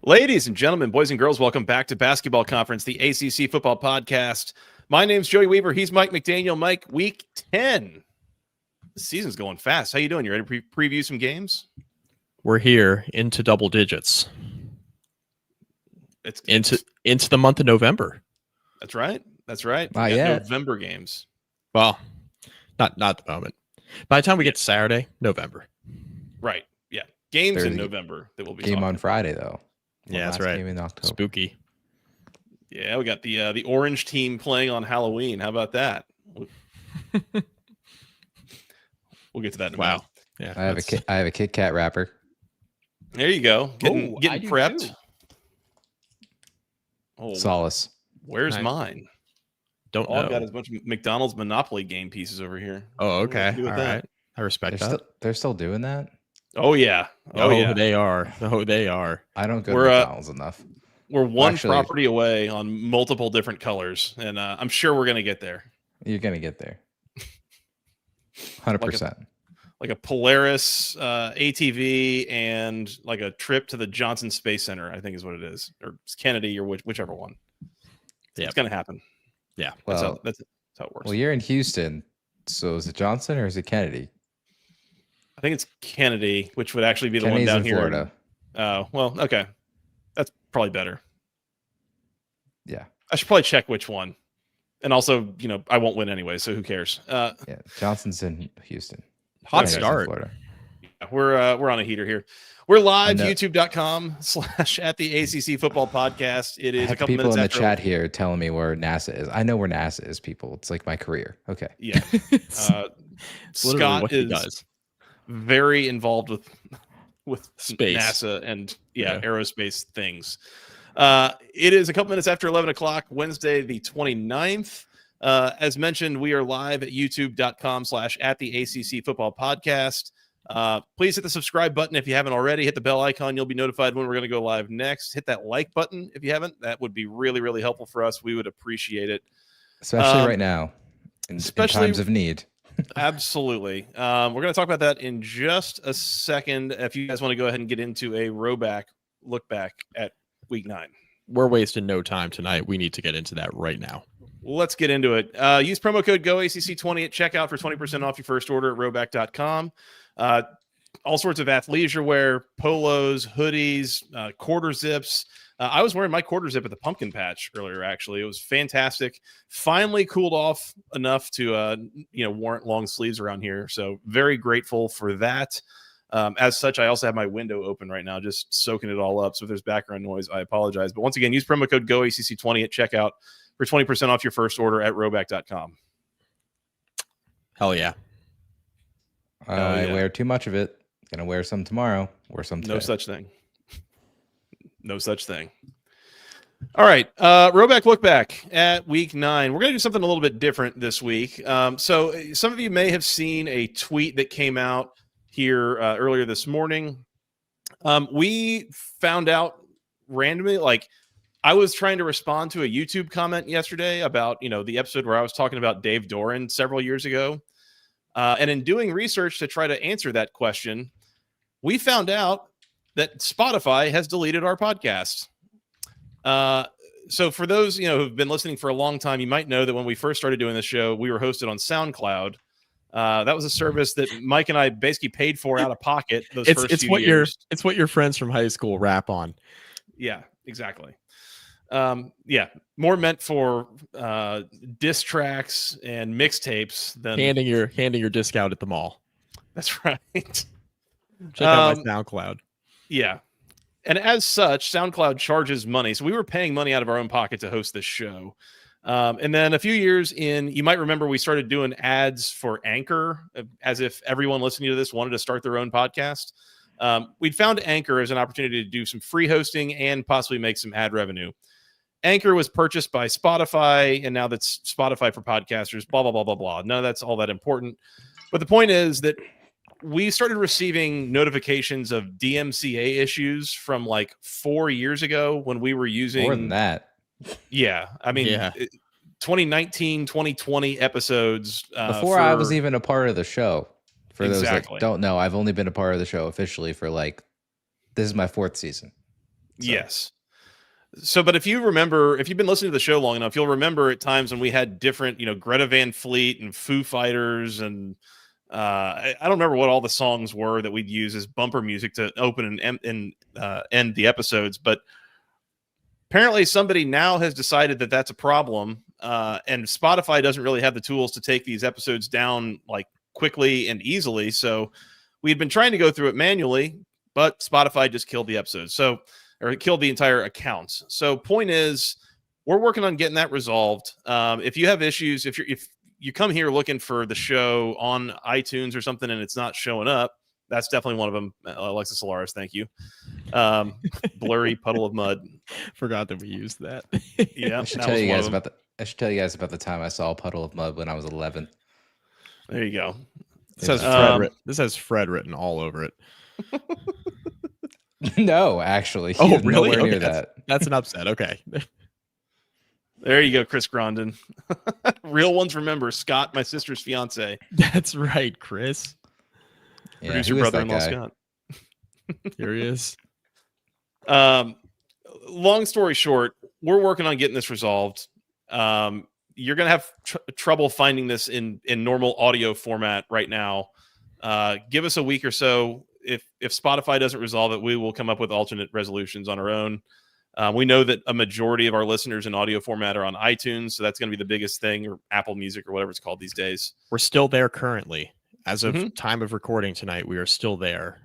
Ladies and gentlemen, boys and girls, welcome back to Basketball Conference, the ACC Football Podcast. My name's Joey Weaver. He's Mike McDaniel. Mike, week 10. The season's going fast. How you doing? You ready to preview some games? We're here into double digits. It's into the month of November. That's right. That's right. November games. Well, not at the moment. By the time we get to Saturday, November. Right. Yeah. Games in November that will be game on Friday though. Yeah, that's right. Game in October. Spooky. Yeah, we got the orange team playing on Halloween. How about that? We'll get to that in a minute. Yeah, I have a Kit Kat wrapper. There you go. Getting prepped. Oh, Solace. Where's mine? Don't know. I've got as much McDonald's Monopoly game pieces over here. Oh, okay. All right. I respect that. They're still doing that? Oh, yeah. Yeah. They are. Oh, they are. I don't go to McDonald's enough. We're one property away on multiple different colors, and I'm sure we're going to get there. You're going to get there. 100%. Like a Polaris ATV and like a trip to the Johnson Space Center, I think is what it is. Or it's Kennedy or whichever one. Yeah, it's going to happen. Yeah. Well, that's how it works. Well, you're in Houston, so is it Johnson or is it Kennedy? I think it's Kennedy, which would actually be the Kennedy's one down in here. Florida. Oh, well, okay. That's probably better. Yeah. I should probably check which one. And also, I won't win anyway, so who cares? Yeah, Johnson's in Houston. Hot start. Yeah, we're on a heater here. We're live, youtube.com/@the ACC Football Podcast. It is a couple people minutes in the after chat here telling me where NASA is. I know where NASA is, people. It's like my career. Okay. Yeah. Scott is very involved with space, NASA, and aerospace things. It is a couple minutes after 11 o'clock, Wednesday, the 29th. As mentioned, we are live at youtube.com/@the ACC Football Podcast. Please hit the subscribe button if you haven't already. Hit the bell icon. You'll be notified when we're going to go live next. Hit that like button if you haven't. That would be really, really helpful for us. We would appreciate it. Especially right now, in times of need. Absolutely. We're going to talk about that in just a second. If you guys want to go ahead and get into a Rhoback Lookback at week 9. We're wasting no time tonight. We need to get into that right now. Let's get into it. Use promo code GOACC20 at checkout for 20% off your first order at Rhoback.com. All sorts of athleisure wear, polos, hoodies, quarter zips. I was wearing my quarter zip at the pumpkin patch earlier, actually. It was fantastic. Finally cooled off enough to warrant long sleeves around here. So very grateful for that. As such, I also have my window open right now, just soaking it all up. So if there's background noise, I apologize. But once again, use promo code GOACC20 at checkout for 20% off your first order at Rhoback.com. Hell yeah. I wear too much of it. Gonna wear some tomorrow. Wear some today. No such thing. No such thing. All right. Rhoback Lookback at week 9. We're going to do something a little bit different this week. So some of you may have seen a tweet that came out here earlier this morning. We found out randomly, I was trying to respond to a YouTube comment yesterday about, the episode where I was talking about Dave Doran several years ago. And in doing research to try to answer that question, we found out that Spotify has deleted our podcast. So for those, who've been listening for a long time, you might know that when we first started doing this show, we were hosted on SoundCloud. That was a service that Mike and I basically paid for out of pocket those first few years. It's what your friends from high school rap on. Yeah, exactly. More meant for diss tracks and mixtapes than handing your disc out at the mall. That's right. Check out my SoundCloud. Yeah. And as such, SoundCloud charges money. So we were paying money out of our own pocket to host this show. And then a few years in, you might remember we started doing ads for Anchor, as if everyone listening to this wanted to start their own podcast. We'd found Anchor as an opportunity to do some free hosting and possibly make some ad revenue. Anchor was purchased by Spotify, and now that's Spotify for podcasters, blah, blah, blah, blah, blah. None of that's all that important. But the point is that we started receiving notifications of DMCA issues from 4 years ago when we were using... More than that. Yeah. I mean, 2019, 2020 episodes. Before I was even a part of the show. For those that don't know, I've only been a part of the show officially for this is my 4th season. So. Yes. So, but if you've been listening to the show long enough, you'll remember at times when we had different, Greta Van Fleet and Foo Fighters, and I don't remember what all the songs were that we'd use as bumper music to open and end the episodes. But apparently, somebody now has decided that that's a problem, and Spotify doesn't really have the tools to take these episodes down like quickly and easily. So, we had been trying to go through it manually, but Spotify just killed the episodes. Or it killed the entire accounts. So point is, we're working on getting that resolved. If you have issues, if you come here looking for the show on iTunes or something and it's not showing up, that's definitely one of them. Alexis Solaris, thank you. Blurry puddle of mud. Forgot that we used that. Yeah, I should tell you guys about the time I saw a puddle of mud when I was 11. There you go. This has Fred written all over it. No, actually. Oh, really? Nowhere Okay, near that. That's an upset. Okay. There you go, Chris Grondin. Real ones remember. Scott, my sister's fiance. That's right, Chris. Yeah, Producer brother-in-law Scott. Here he is. Long story short, we're working on getting this resolved. You're going to have trouble finding this in normal audio format right now. Give us a week or so. If Spotify doesn't resolve it, we will come up with alternate resolutions on our own. We know that a majority of our listeners in audio format are on iTunes, so that's going to be the biggest thing, or Apple Music, or whatever it's called these days. We're still there currently. As of time of recording tonight, we are still there.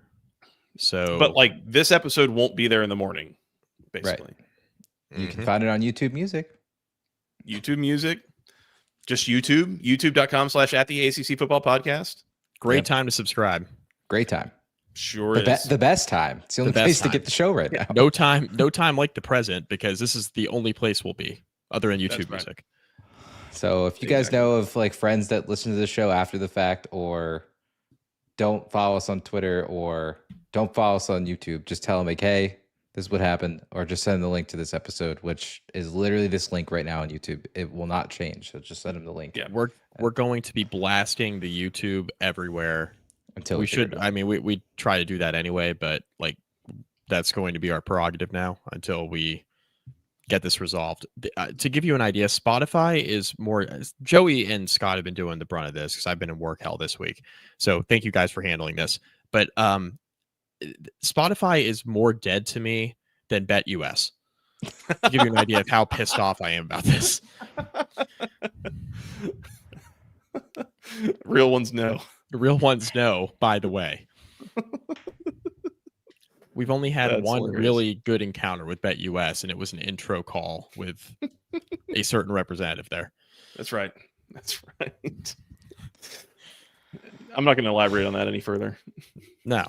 So, but like this episode won't be there in the morning, basically. Right. You can find it on YouTube Music. YouTube Music. Just YouTube. YouTube.com/@the-ACC Football Podcast. Great time to subscribe. Great time. Sure is. The best time. It's the only place to get the show right now. No time like the present, because this is the only place we'll be other than YouTube Music. So if you guys know of like friends that listen to the show after the fact, or don't follow us on Twitter, or don't follow us on YouTube, just tell them like, hey, this is what happened, or just send them the link to this episode, which is literally this link right now on YouTube. It will not change. So just send them the link. Yeah, we're going to be blasting the YouTube everywhere. Until we should. I mean, we try to do that anyway, but like that's going to be our prerogative now until we get this resolved. To give you an idea, Spotify is more. Joey and Scott have been doing the brunt of this because I've been in work hell this week. So thank you guys for handling this. But Spotify is more dead to me than BetUS. To give you an idea of how pissed off I am about this. Real ones know. The real ones know, by the way. We've only had one really good encounter with BetUS, and it was an intro call with a certain representative there. That's right. That's right. I'm not going to elaborate on that any further. No.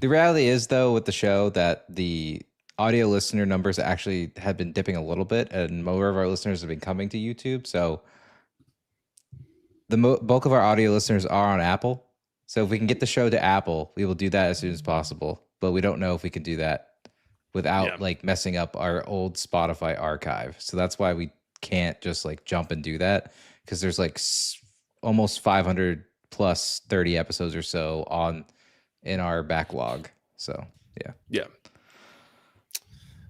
The reality is, though, with the show, that the audio listener numbers actually have been dipping a little bit, and more of our listeners have been coming to YouTube. So the bulk of our audio listeners are on Apple. So if we can get the show to Apple, we will do that as soon as possible. But we don't know if we can do that without like messing up our old Spotify archive. So that's why we can't just like jump and do that, because there's like almost 500 plus 30 episodes or so in our backlog. So yeah.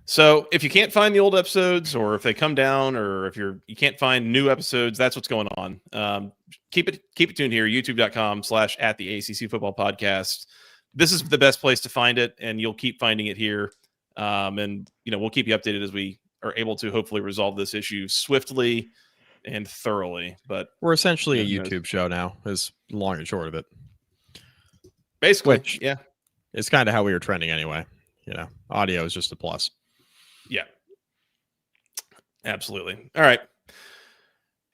So if you can't find the old episodes, or if they come down, or if you can't find new episodes, that's what's going on. Keep it tuned here, youtube.com/@the-ACC Football Podcast. This is the best place to find it, and you'll keep finding it here. And we'll keep you updated as we are able to hopefully resolve this issue swiftly and thoroughly. But we're essentially a YouTube show now, is long and short of it. Basically, which, it's kind of how we were trending anyway. Audio is just a plus. Yeah, absolutely. All right.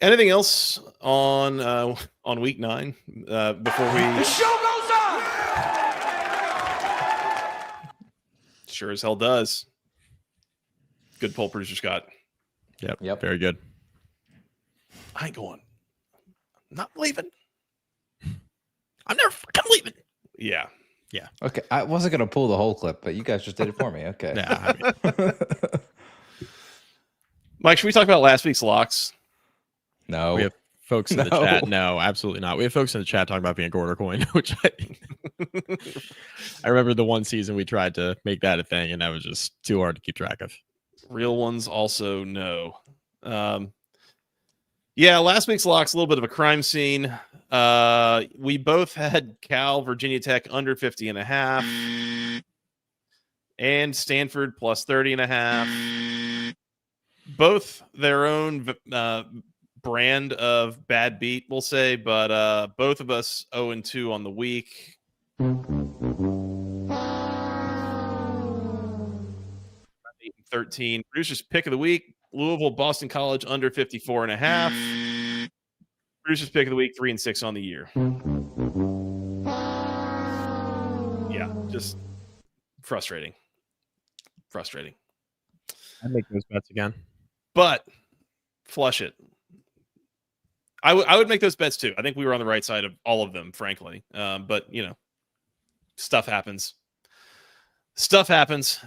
Anything else on week 9 before we? The show goes on. Sure as hell does. Good poll, producer Scott. Yep. Very good. I ain't going. I'm not leaving. I'm never fucking leaving. Yeah. Okay, I wasn't gonna pull the whole clip, but you guys just did it for me. Okay. Mike, should we talk about last week's locks? No. We have folks in the chat. No, absolutely not. We have folks in the chat talking about being a quarter coin, which I remember the one season we tried to make that a thing, and that was just too hard to keep track of. Real ones also no. Yeah, last week's lock's a little bit of a crime scene. We both had Cal, Virginia Tech under 50.5, and Stanford plus 30.5. Both their own brand of bad beat, we'll say, but both of us 0-2 on the week. 8-13. Producer's pick of the week: Louisville, Boston College under 54.5. Producer's pick of the week: 3-6 on the year. Yeah, just frustrating. I'd make those bets again. But flush it. I would make those bets too. I think we were on the right side of all of them, frankly. But stuff happens.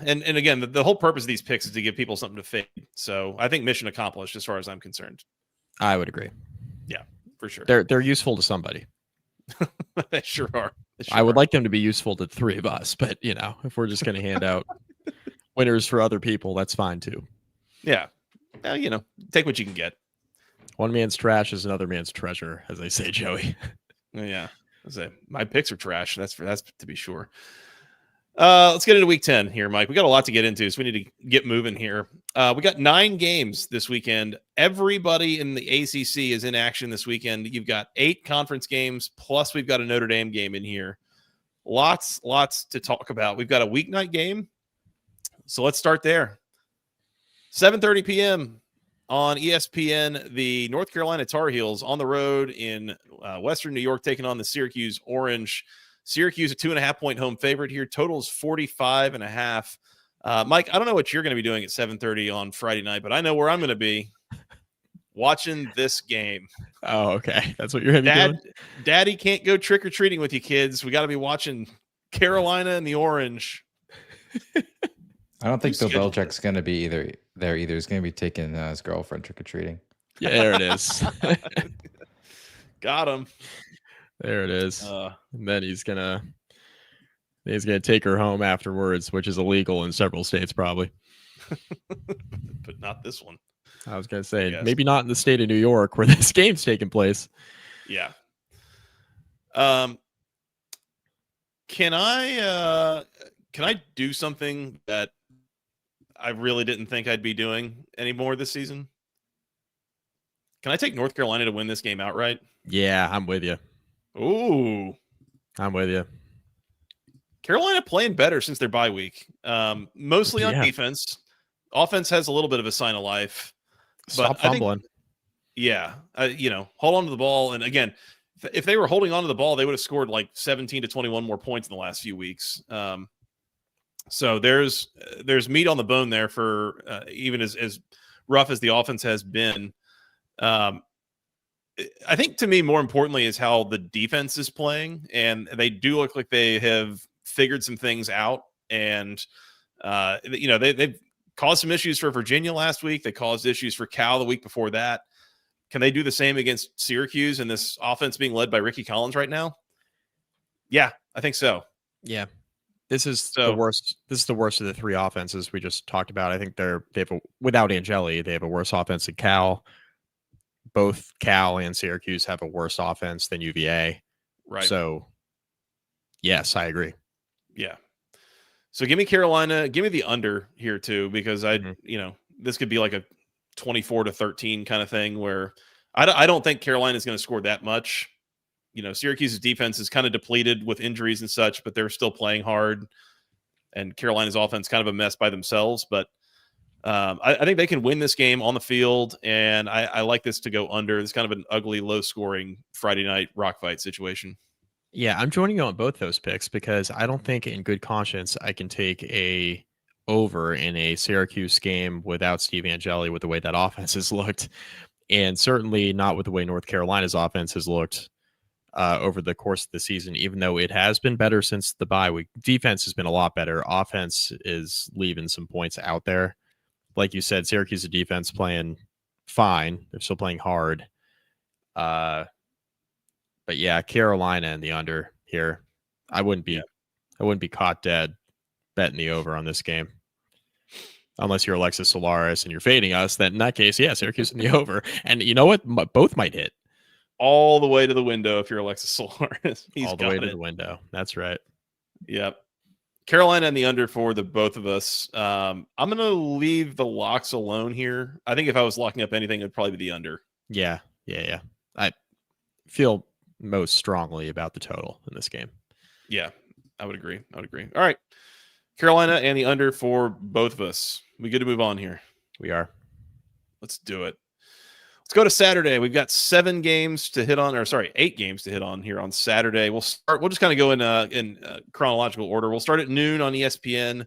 And again, the whole purpose of these picks is to give people something to fade. So I think mission accomplished as far as I'm concerned. I would agree. Yeah, for sure. They're useful to somebody. They sure are. I would like them to be useful to the three of us, but if we're just going to hand out winners for other people, that's fine too. Yeah. Take what you can get. One man's trash is another man's treasure, as they say, Joey. Yeah. My picks are trash. That's to be sure. Let's get into week 10 here, Mike. We got a lot to get into, so we need to get moving here. We got 9 games this weekend. Everybody in the ACC is in action this weekend. You've got 8 conference games, plus we've got a Notre Dame game in here. Lots to talk about. We've got a weeknight game, so let's start there. 7:30 p.m. on ESPN, the North Carolina Tar Heels on the road in Western New York, taking on the Syracuse Orange. Syracuse, a 2.5-point home favorite here. Totals 45.5. Mike, I don't know what you're going to be doing at 7:30 on Friday night, but I know where I'm going to be watching this game. Oh, okay. That's what you're going to be doing? Daddy can't go trick-or-treating with you kids. We got to be watching Carolina and the Orange. I don't think Bill Belichick's going to be either. He's going to be taking his girlfriend trick-or-treating. Yeah, there it is. Got him. There it is. And then he's gonna take her home afterwards, which is illegal in several states, probably. But not this one. I was gonna say maybe not in the state of New York where this game's taking place. Yeah. Can I do something that I really didn't think I'd be doing anymore this season? Can I take North Carolina to win this game outright? Yeah, I'm with you. Ooh. I'm with you. Carolina playing better since their bye week. Mostly on defense. Offense has a little bit of a sign of life. Stop fumbling. Hold on to the ball. And again, if they were holding on to the ball, they would have scored like 17 to 21 more points in the last few weeks. So there's meat on the bone there for even as rough as the offense has been. I think to me, more importantly, is how the defense is playing, and they do look like they have figured some things out. And they've caused some issues for Virginia last week. They caused issues for Cal the week before that. Can they do the same against Syracuse and this offense being led by Ricky Collins right now? Yeah, I think so. Yeah, this is the worst. This is the worst of the 3 offenses we just talked about. I think without Angeli, they have a worse offense than Cal. Both Cal and Syracuse have a worse offense than UVA. Right. So, yes, I agree. Yeah. So give me Carolina. Give me the under here too, because this could be like a 24-13 kind of thing where I don't think Carolina is going to score that much. Syracuse's defense is kind of depleted with injuries and such, but they're still playing hard. And Carolina's offense kind of a mess by themselves, but I think they can win this game on the field, and I like this to go under. It's kind of an ugly, low-scoring Friday night rock fight situation. Yeah, I'm joining you on both those picks because I don't think in good conscience I can take a over in a Syracuse game without Steve Angeli with the way that offense has looked, and certainly not with the way North Carolina's offense has looked over the course of the season, even though it has been better since the bye week. Defense has been a lot better. Offense is leaving some points out there. Like you said, Syracuse's defense playing fine. They're still playing hard. But yeah, Carolina and the under here. I wouldn't be caught dead betting the over on this game. Unless you're Alexis Solaris and you're fading us, then in that case, yeah, Syracuse in the over. And you know what? Both might hit. All the way to the window if you're Alexis Solaris. He's all the way to the window. That's right. Yep. Carolina and the under for the both of us. I'm going to leave the locks alone here. I think if I was locking up anything, it would probably be the under. Yeah. I feel most strongly about the total in this game. Yeah, I would agree. All right. Carolina and the under for both of us. We good to move on here? We are. Let's do it. Let's go to Saturday. We've got 8 games to hit on here on Saturday. We'll just kind of go in chronological order. We'll start at noon on ESPN.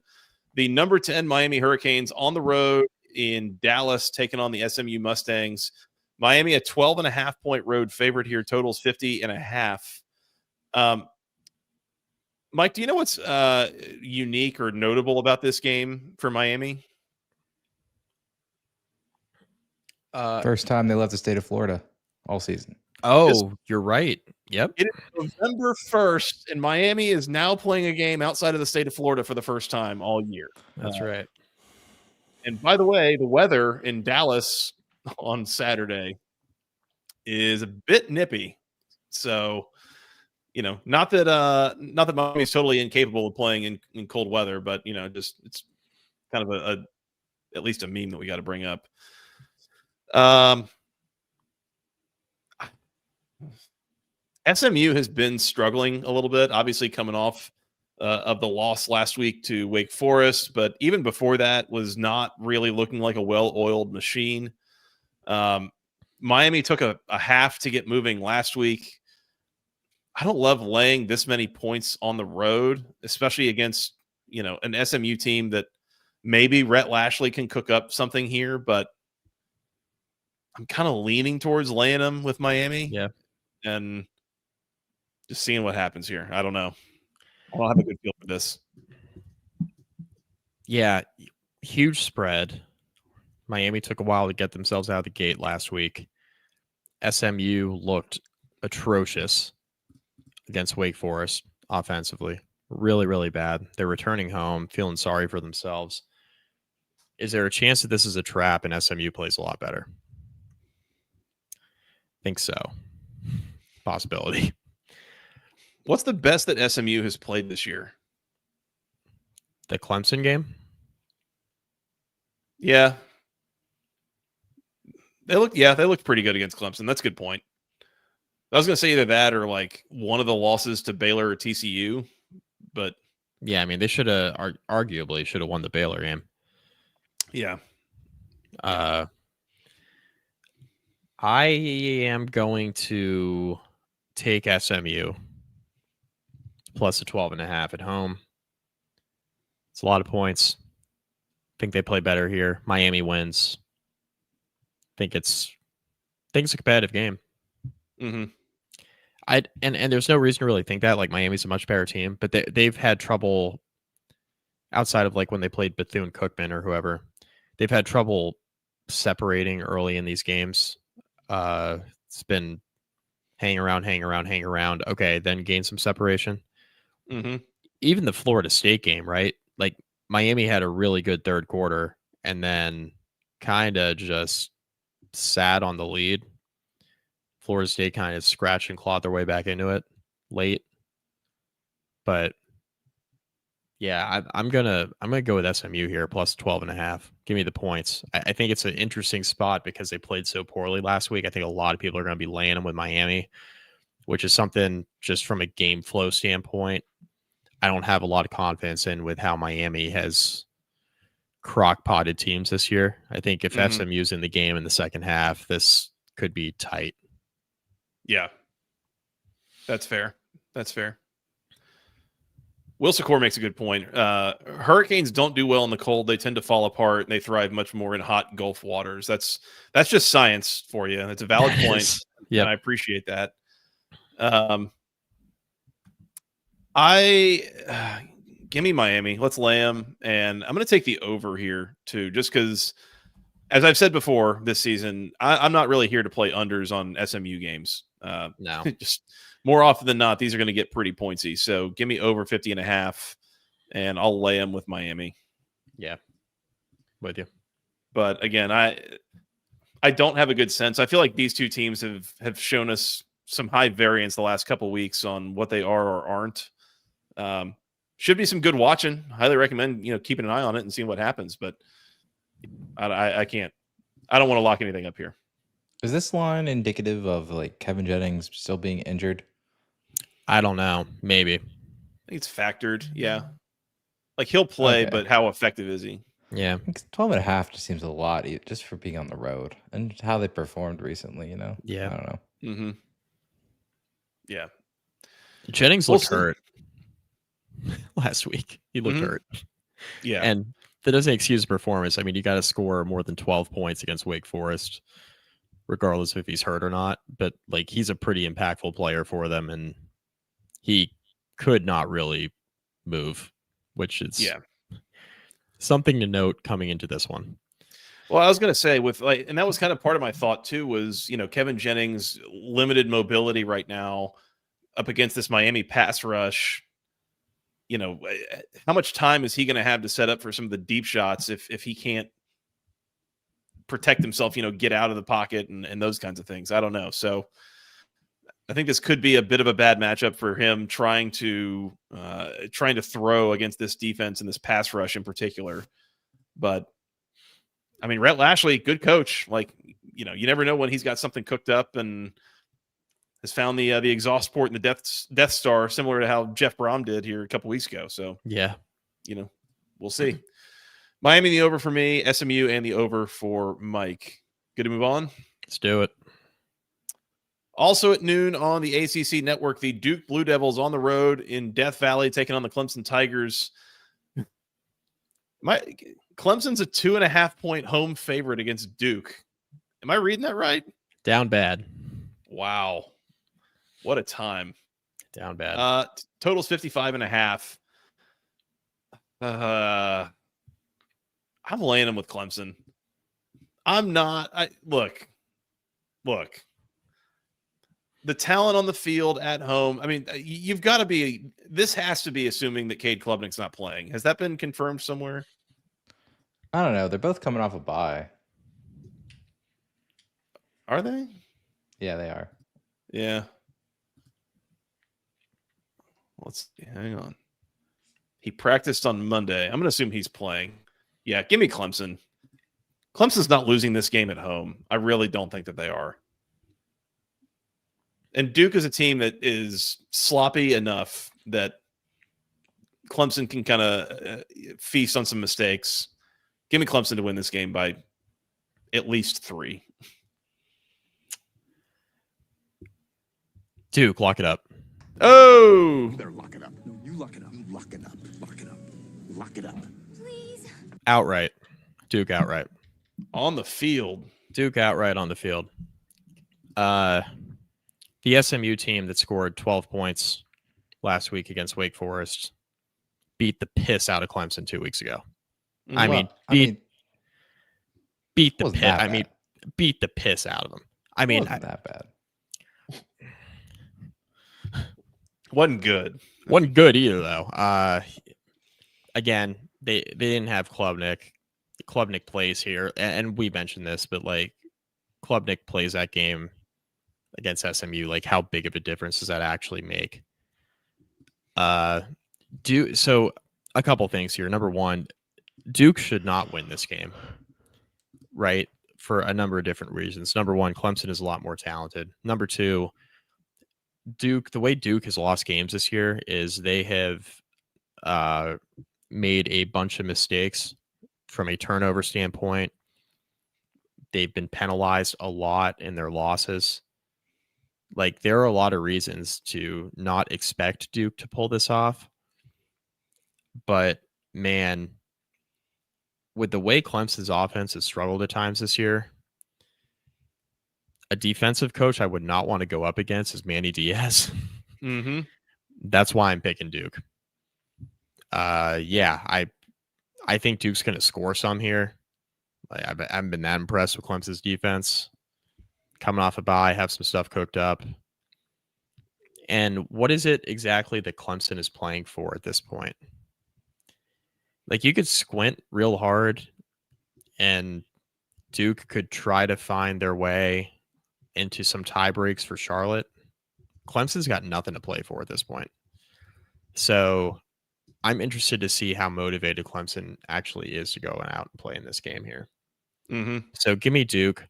The number 10 Miami Hurricanes on the road in Dallas, taking on the SMU Mustangs. Miami, a 12.5-point road favorite here, totals 50.5. Mike, do you know what's unique or notable about this game for Miami? First time they left the state of Florida all season. Oh, you're right. Yep. It is November 1st, and Miami is now playing a game outside of the state of Florida for the first time all year. That's right. And by the way, the weather in Dallas on Saturday is a bit nippy. So, not that Miami is totally incapable of playing in cold weather, but just it's kind of at least a meme that we got to bring up. SMU has been struggling a little bit, obviously coming off of the loss last week to Wake Forest, but even before that was not really looking like a well-oiled machine. Miami took a half to get moving last week. I don't love laying this many points on the road, especially against, an SMU team that maybe Rhett Lashley can cook up something here, but I'm kind of leaning towards laying them with Miami. Yeah. And just seeing what happens here. I don't know. I don't have a good feel for this. Yeah. Huge spread. Miami took a while to get themselves out of the gate last week. SMU looked atrocious against Wake Forest offensively. Really, really bad. They're returning home, feeling sorry for themselves. Is there a chance that this is a trap and SMU plays a lot better? I think so. Possibility. What's the best that SMU has played this year? The Clemson game? Yeah. They looked pretty good against Clemson. That's a good point. I was going to say either that or like one of the losses to Baylor or TCU, but yeah, I mean, they should have arguably won the Baylor game. Yeah. I am going to take SMU plus a 12.5 at home. It's a lot of points. I think they play better here. Miami wins. I think it's a competitive game. Mm-hmm. And there's no reason to really think that. Like, Miami's a much better team, but they've had trouble outside of like when they played Bethune-Cookman or whoever. They've had trouble separating early in these games. It's been hang around. Okay, then gain some separation. Mm-hmm. Even the Florida State game, right? Like, Miami had a really good third quarter and then kind of just sat on the lead. Florida State kind of scratched and clawed their way back into it late. But yeah, I'm gonna go with SMU here plus 12.5. Give me the points. I think it's an interesting spot because they played so poorly last week. I think a lot of people are going to be laying them with Miami, which is something just from a game flow standpoint I don't have a lot of confidence in with how Miami has crock-potted teams this year. I think if SMU's in the game in the second half, this could be tight. Yeah, that's fair. Will Secor makes a good point. Hurricanes don't do well in the cold. They tend to fall apart, and they thrive much more in hot Gulf waters. That's just science for you. It's a valid point. Yeah, I appreciate that. Give me Miami. Let's lay them, and I'm going to take the over here too, just because as I've said before this season, I'm not really here to play unders on SMU games. No. Just more often than not, these are going to get pretty pointsy. So give me over 50.5, and I'll lay them with Miami. Yeah, with you. But again, I don't have a good sense. I feel like these two teams have shown us some high variance the last couple of weeks on what they are or aren't. Should be some good watching. Highly recommend keeping an eye on it and seeing what happens. But I can't. I don't want to lock anything up here. Is this line indicative of like Kevin Jennings still being injured? I don't know. Maybe. I think it's factored. Yeah, like he'll play, Okay. but how effective is he? Yeah. 12.5 just seems a lot, just for being on the road and how they performed recently. Yeah. I don't know. Mm-hmm. Yeah. Jennings We'll looked see. hurt last week. He looked Mhm. hurt. Yeah. And that doesn't excuse performance. I mean, you got to score more than 12 points against Wake Forest, regardless if he's hurt or not. But like, he's a pretty impactful player for them, and he could not really move, which is something to note coming into this one. Well, I was going to say and that was kind of part of my thought too, was, Kevin Jennings' limited mobility right now up against this Miami pass rush. How much time is he going to have to set up for some of the deep shots if he can't protect himself, get out of the pocket and those kinds of things? I don't know. So I think this could be a bit of a bad matchup for him trying to throw against this defense and this pass rush in particular. But I mean, Rhett Lashley, good coach. Like, you never know when he's got something cooked up and has found the exhaust port in the Death Star, similar to how Jeff Brom did here a couple weeks ago. So yeah, we'll see. Miami the over for me, SMU and the over for Mike. Good to move on. Let's do it. Also at noon on the ACC network, the Duke Blue Devils on the road in Death Valley taking on the Clemson Tigers. Clemson's a 2.5-point home favorite against Duke. Am I reading that right? Down bad. Wow. What a time. Down bad. Total's 55.5. I'm laying them with Clemson. I'm not. Look. The talent on the field at home. I mean, you've got to be. This has to be assuming that Cade Klubnik's not playing. Has that been confirmed somewhere? I don't know. They're both coming off a bye. Are they? Yeah, they are. Yeah. Hang on. He practiced on Monday. I'm going to assume he's playing. Yeah, give me Clemson. Clemson's not losing this game at home. I really don't think that they are. And Duke is a team that is sloppy enough that Clemson can kind of feast on some mistakes. Give me Clemson to win this game by at least 3. Duke, lock it up. Oh! You better lock it up. No, you lock it up. You lock it up. Lock it up. Lock it up. Please. Outright. Duke outright. On the field. Duke outright on the field. The SMU team that scored 12 points last week against Wake Forest beat the piss out of Clemson 2 weeks ago. Beat the piss. Beat the piss out of them. I mean, Wasn't that bad. Wasn't good. Wasn't good either, though. Again, they didn't have Klubnik. Klubnik plays here, and we mentioned this, but like Klubnik plays that game against SMU. Like, how big of a difference does that actually make? So a couple things here. Number one, Duke should not win this game, right? For a number of different reasons. Number one, Clemson is a lot more talented. Number two, Duke, the way Duke has lost games this year is they have made a bunch of mistakes from a turnover standpoint. They've been penalized a lot in their losses. Like, there are a lot of reasons to not expect Duke to pull this off. But, man, with the way Clemson's offense has struggled at times this year, a defensive coach I would not want to go up against is Manny Diaz. Mm-hmm. That's why I'm picking Duke. I think Duke's going to score some here. Like, I haven't been that impressed with Clemson's defense. Coming off a bye, have some stuff cooked up. And what is it exactly that Clemson is playing for at this point? Like, you could squint real hard and Duke could try to find their way into some tie breaks for Charlotte. Clemson's got nothing to play for at this point. So I'm interested to see how motivated Clemson actually is to go out and play in this game here. Mm-hmm. So give me Duke.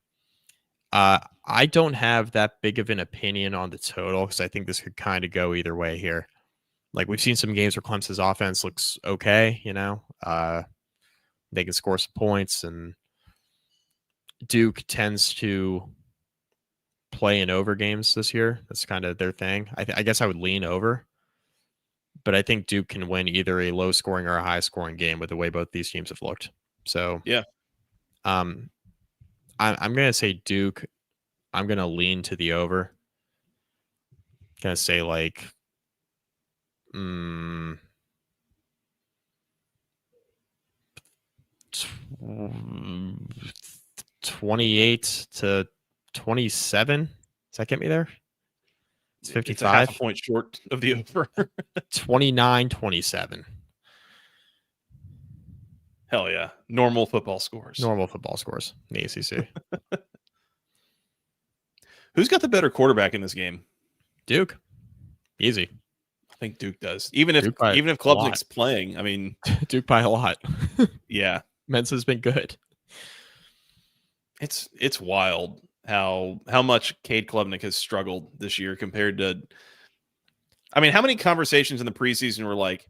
I don't have that big of an opinion on the total because I think this could kind of go either way here. Like, we've seen some games where Clemson's offense looks okay, you know. They can score some points, and Duke tends to play in over games this year. That's kind of their thing. I guess I would lean over, but I think Duke can win either a low scoring or a high scoring game with the way both these teams have looked. So yeah, I'm going to say Duke. I'm going to lean to the over. Going to say like 28-27. Does that get me there? It's 55. It's a half a point short of the over. 29-27. Hell yeah. Normal football scores. Normal football scores in the ACC. Who's got the better quarterback in this game? Duke. Easy. I think Duke does. Even if Klubnik's playing, I mean, Duke by a lot. Yeah. Mensa's been good. It's wild how much Cade Klubnik has struggled this year compared to, I mean, how many conversations in the preseason were like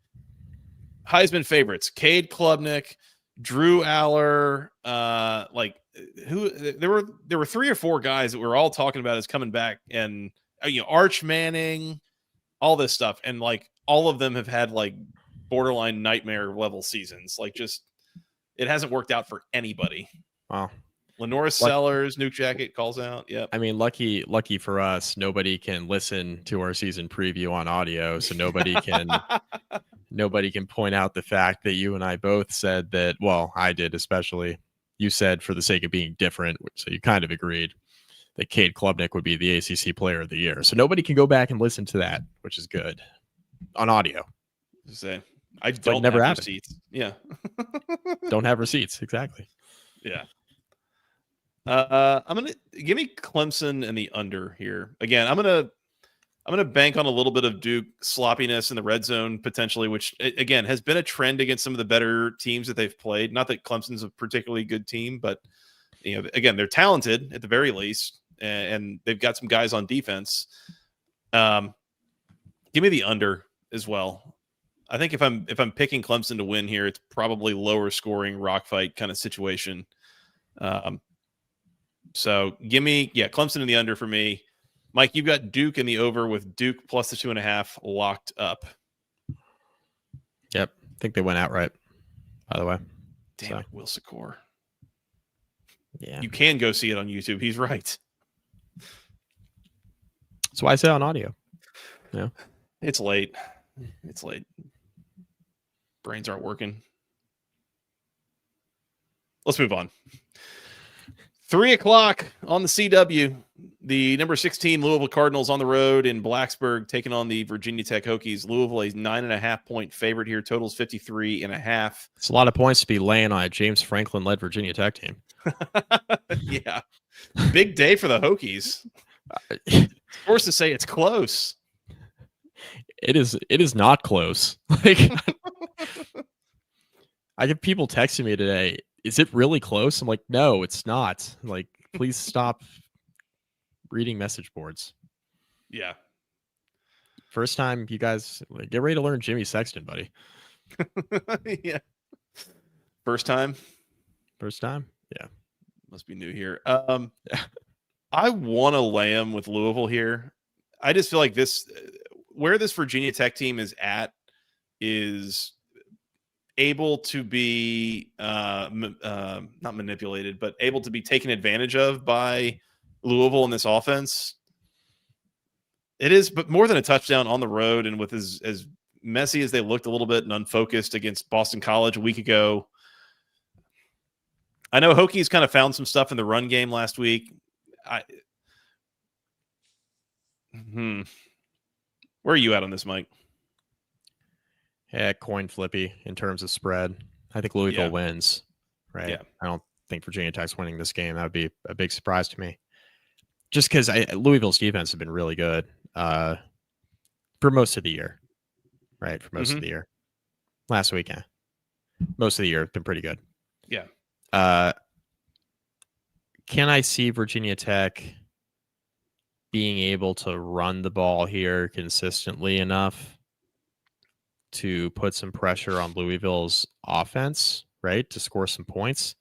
Heisman favorites, Cade Klubnik, Drew Aller, like who there were 3 or 4 guys that we were all talking about as coming back, and Arch Manning, all this stuff, and like all of them have had like borderline nightmare level seasons. Like, just it hasn't worked out for anybody. Wow. Lenora Sellers, Nuke Jacket calls out. Yep. I mean, lucky for us, nobody can listen to our season preview on audio, so nobody can point out the fact that you and I both said that. Well, I did, especially. You said for the sake of being different, so you kind of agreed that Cade Klubnik would be the ACC Player of the Year. So nobody can go back and listen to that, which is good on audio. I don't never have happened. receipts. Yeah. Don't have receipts. Exactly. Yeah. I'm gonna give me Clemson and the under here. Again, I'm gonna bank on a little bit of Duke sloppiness in the red zone potentially, which again has been a trend against some of the better teams that they've played. Not that Clemson's a particularly good team, but again, they're talented at the very least, and they've got some guys on defense. Give me the under as well. I think if I'm picking Clemson to win here, it's probably lower scoring rock fight kind of situation. So give me, Clemson in the under for me. Mike, you've got Duke in the over with Duke plus the 2.5 locked up. Yep. I think they went outright, by the way. Damn it, Will Secor. Yeah. You can go see it on YouTube. He's right. That's why I say on audio. Yeah. It's late. Brains aren't working. Let's move on. 3:00 on the CW. The number 16 Louisville Cardinals on the road in Blacksburg taking on the Virginia Tech Hokies. Louisville a 9.5 point favorite here. Totals 53.5. It's a lot of points to be laying on a James Franklin led Virginia Tech team. Yeah. Big day for the Hokies. Forced to say it's close. It is not close. Like, I get people texting me today. Is it really close? I'm like, no, it's not. Like, please stop reading message boards. Yeah. First time you guys get ready to learn Jimmy Sexton, buddy. Yeah. First time? Yeah. Must be new here. I want to lay him with Louisville here. I just feel like where this Virginia Tech team is at is able to be not manipulated, but able to be taken advantage of by Louisville in this offense. It is, but more than a touchdown on the road, and with as messy as they looked a little bit and unfocused against Boston College a week ago, I know Hokies kind of found some stuff in the run game last week. Where are you at on this, Mike? Yeah, coin flippy in terms of spread. I think Louisville wins, right? Yeah. I don't think Virginia Tech's winning this game. That would be a big surprise to me. Just because Louisville's defense has been really good for most of the year, right? For most of the year. Last week, yeah. Most of the year, it's been pretty good. Yeah. Can I see Virginia Tech being able to run the ball here consistently enough to put some pressure on Louisville's offense, right? To score some points.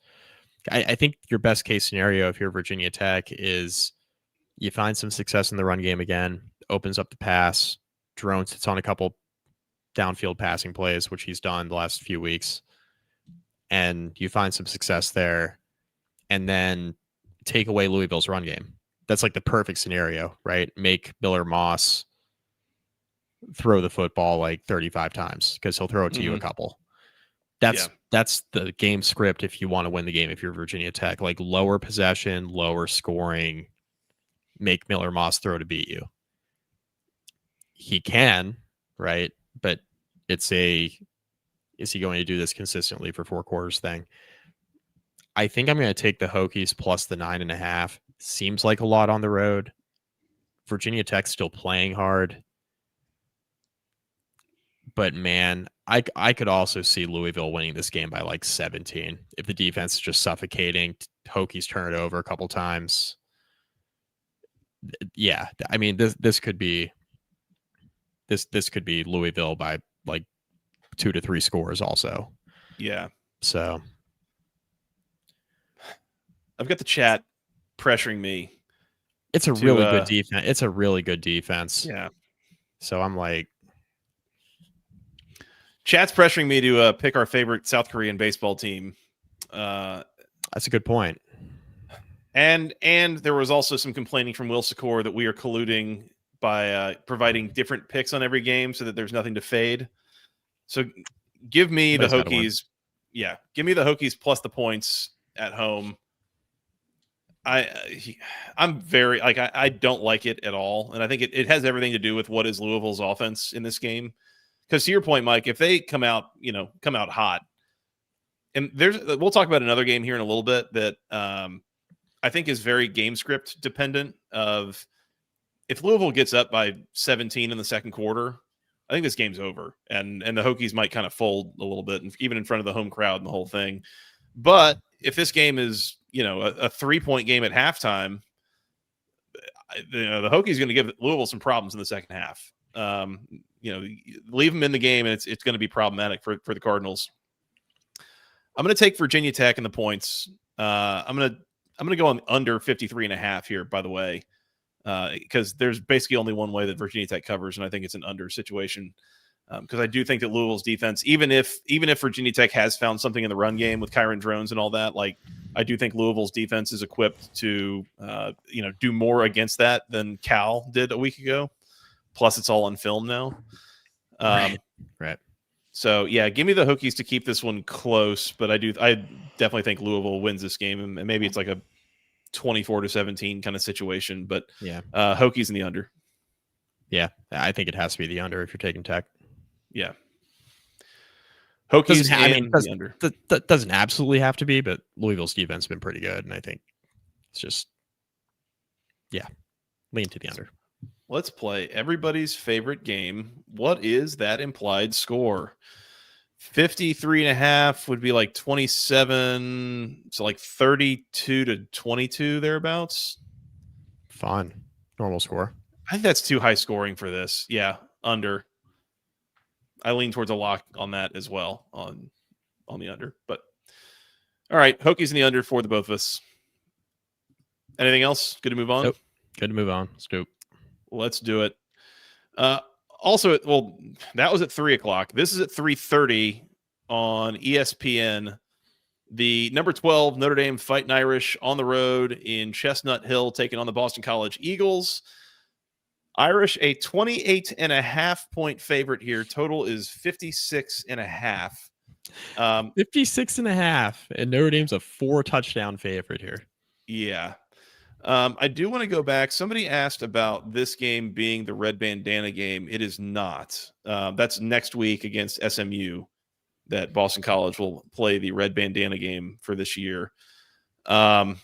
I think your best case scenario if you're Virginia Tech is you find some success in the run game again, opens up the pass, Drone sits on a couple downfield passing plays, which he's done the last few weeks, and you find some success there, and then take away Louisville's run game. That's like the perfect scenario, right? Make Miller Moss throw the football like 35 times because he'll throw it to you a couple. That's the game script if you want to win the game if you're Virginia Tech. Like lower possession, lower scoring, make Miller Moss throw to beat you. He can, right? But is he going to do this consistently for 4 quarters thing? I think I'm going to take the Hokies plus the 9.5. Seems like a lot on the road. Virginia Tech's still playing hard. But man, I could also see Louisville winning this game by like 17 if the defense is just suffocating. Hokies turn it over a couple times. Yeah, I mean this could be Louisville by like 2 to 3 scores also. Yeah. So I've got the chat pressuring me. It's a really good defense. It's a really good defense. Yeah. So I'm like, chat's pressuring me to pick our favorite South Korean baseball team. That's a good point. And there was also some complaining from Will Secor that we are colluding by providing different picks on every game so that there's nothing to fade. So give me the Hokies. Yeah, give me the Hokies plus the points at home. I'm very like I don't like it at all, and I think it has everything to do with what is Louisville's offense in this game. Because to your point, Mike, if they come out hot, and we'll talk about another game here in a little bit that I think is very game script dependent. Of if Louisville gets up by 17 in the second quarter, I think this game's over, and the Hokies might kind of fold a little bit, even in front of the home crowd and the whole thing. But if this game is a 3-point game at halftime, the Hokies going to give Louisville some problems in the second half. Leave them in the game, and it's going to be problematic for the Cardinals. I'm going to take Virginia Tech in the points. I'm going to go on under 53.5 here, by the way, because there's basically only one way that Virginia Tech covers, and I think it's an under situation. Because I do think that Louisville's defense, even if Virginia Tech has found something in the run game with Kyron Drones and all that, like I do think Louisville's defense is equipped to do more against that than Cal did a week ago. Plus, it's all on film now. Right. So yeah, give me the Hokies to keep this one close, but I definitely think Louisville wins this game, and maybe it's like a 24-17 kind of situation. But yeah, Hokies in the under. Yeah, I think it has to be the under if you're taking Tech. Yeah. Hokies the under. That doesn't absolutely have to be, but Louisville's defense has been pretty good, and I think it's just, lean to the under. Let's play everybody's favorite game. What is that implied score? 53.5 would be like 27, so like 32-22 thereabouts. Fun. Normal score. I think that's too high scoring for this. Yeah, under. I lean towards a lock on that as well on the under. But all right, Hokies in the under for the both of us. Anything else? Good to move on? Nope. Good to move on. Let's go. Let's do it. Also, that was at 3:00. This is at 3:30 on ESPN. The number 12 Notre Dame Fighting Irish on the road in Chestnut Hill, taking on the Boston College Eagles. Irish, a 28.5 point favorite here. Total is 56.5. 56.5, and Notre Dame's a 4-touchdown favorite here. Yeah. I do want to go back. Somebody asked about this game being the red bandana game. It is not. That's next week against SMU that Boston College will play the red bandana game for this year. I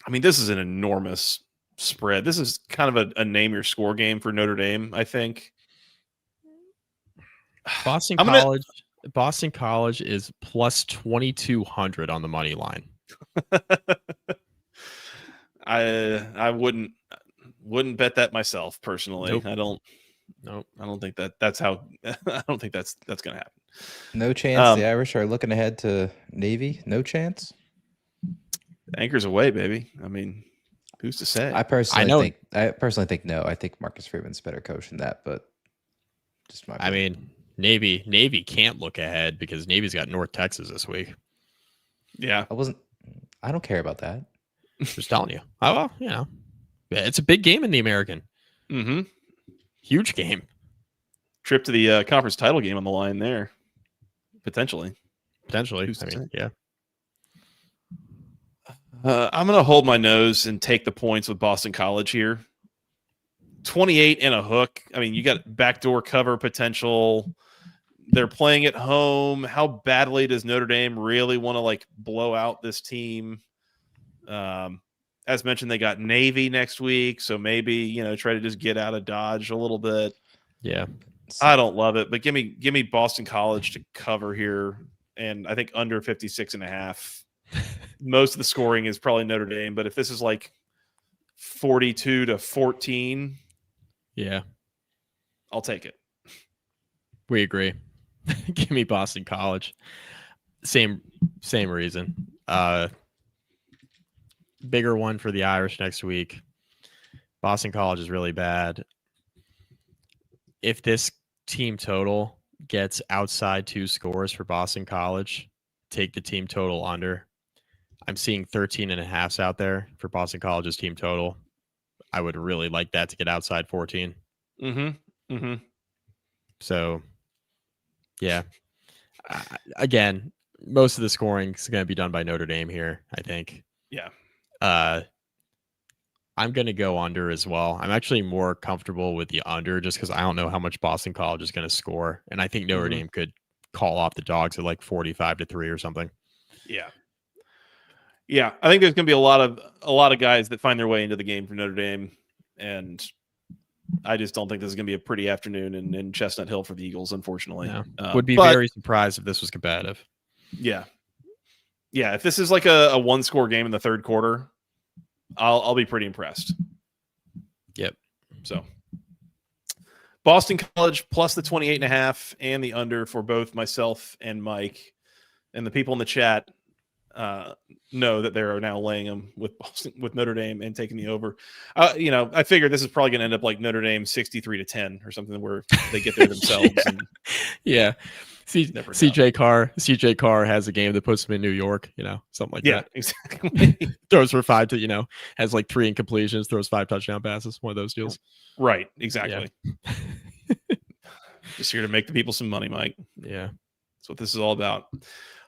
mean, this is an enormous spread. This is kind of a name your score game for Notre Dame, I think. Boston College is plus 2,200 on the money line. I wouldn't bet that myself personally. Nope. I don't think that's how. I don't think that's going to happen. No chance. The Irish are looking ahead to Navy. No chance. Anchor's away, baby. I mean, who's to say? I personally think no. I think Marcus Freeman's a better coach than that, but just my opinion. I mean, Navy can't look ahead because Navy's got North Texas this week. Yeah, I don't care about that. Just telling you. Oh well, it's a big game in the American. Mm-hmm. Huge game. Trip to the conference title game on the line there, potentially. Who's to say? Yeah. I'm going to hold my nose and take the points with Boston College here. 28 and a hook. I mean, you got backdoor cover potential. They're playing at home. How badly does Notre Dame really want to blow out this team? As mentioned, they got Navy next week, so maybe try to just get out of Dodge a little bit. Yeah, I don't love it, but give me Boston College to cover here, and I think under 56.5. Most of the scoring is probably Notre Dame, but if this is 42-14, yeah, I'll take it. We agree. Give me Boston College. Same reason. Bigger one for the Irish next week. Boston College is really bad. If this team total gets outside 2 scores for Boston College, take the team total under. I'm seeing 13.5s out there for Boston College's team total. I would really like that to get outside 14. Mm-hmm. Mm-hmm. So, yeah. Again, most of the scoring is going to be done by Notre Dame here, I think. Yeah. I'm going to go under as well. I'm actually more comfortable with the under just because I don't know how much Boston College is going to score. And I think Notre Dame could call off the dogs at 45-3 or something. Yeah. Yeah. I think there's going to be a lot of guys that find their way into the game for Notre Dame. And I just don't think this is going to be a pretty afternoon in Chestnut Hill for the Eagles, unfortunately. No. Would be very surprised if this was competitive. Yeah. Yeah. If this is a 1-score game in the third quarter, I'll be pretty impressed. Yep. So Boston College plus the 28.5 and the under for both myself and Mike, and the people in the chat know that they're now laying them with Notre Dame and taking the over. I figured this is probably going to end up like Notre Dame 63-10 or something where they get there themselves. Yeah. CJ Carr has a game that puts him in New York, something like that. Exactly. Throws for 5 to, has 3 incompletions, throws 5 touchdown passes. One of those deals. Right. Exactly. Yeah. Just here to make the people some money, Mike. Yeah. That's what this is all about.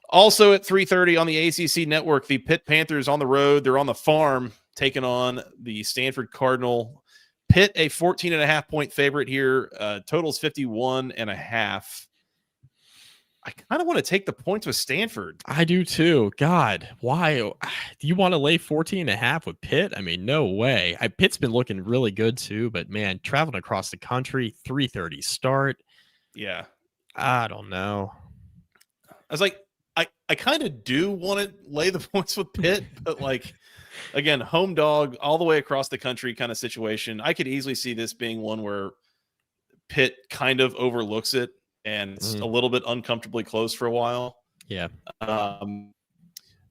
Also at 3:30 on the ACC network, the Pitt Panthers on the road. They're on the farm taking on the Stanford Cardinal. Pitt, a 14.5-point favorite here. Totals 51.5. I kind of want to take the points with Stanford. I do too. God, why do you want to lay 14.5 with Pitt? I mean, no way. Pitt's been looking really good too, but man, traveling across the country, 3:30 start. Yeah. I don't know. I was like, I kind of do want to lay the points with Pitt, but again, home dog all the way across the country kind of situation. I could easily see this being one where Pitt kind of overlooks it and it's a little bit uncomfortably close for a while. Yeah. One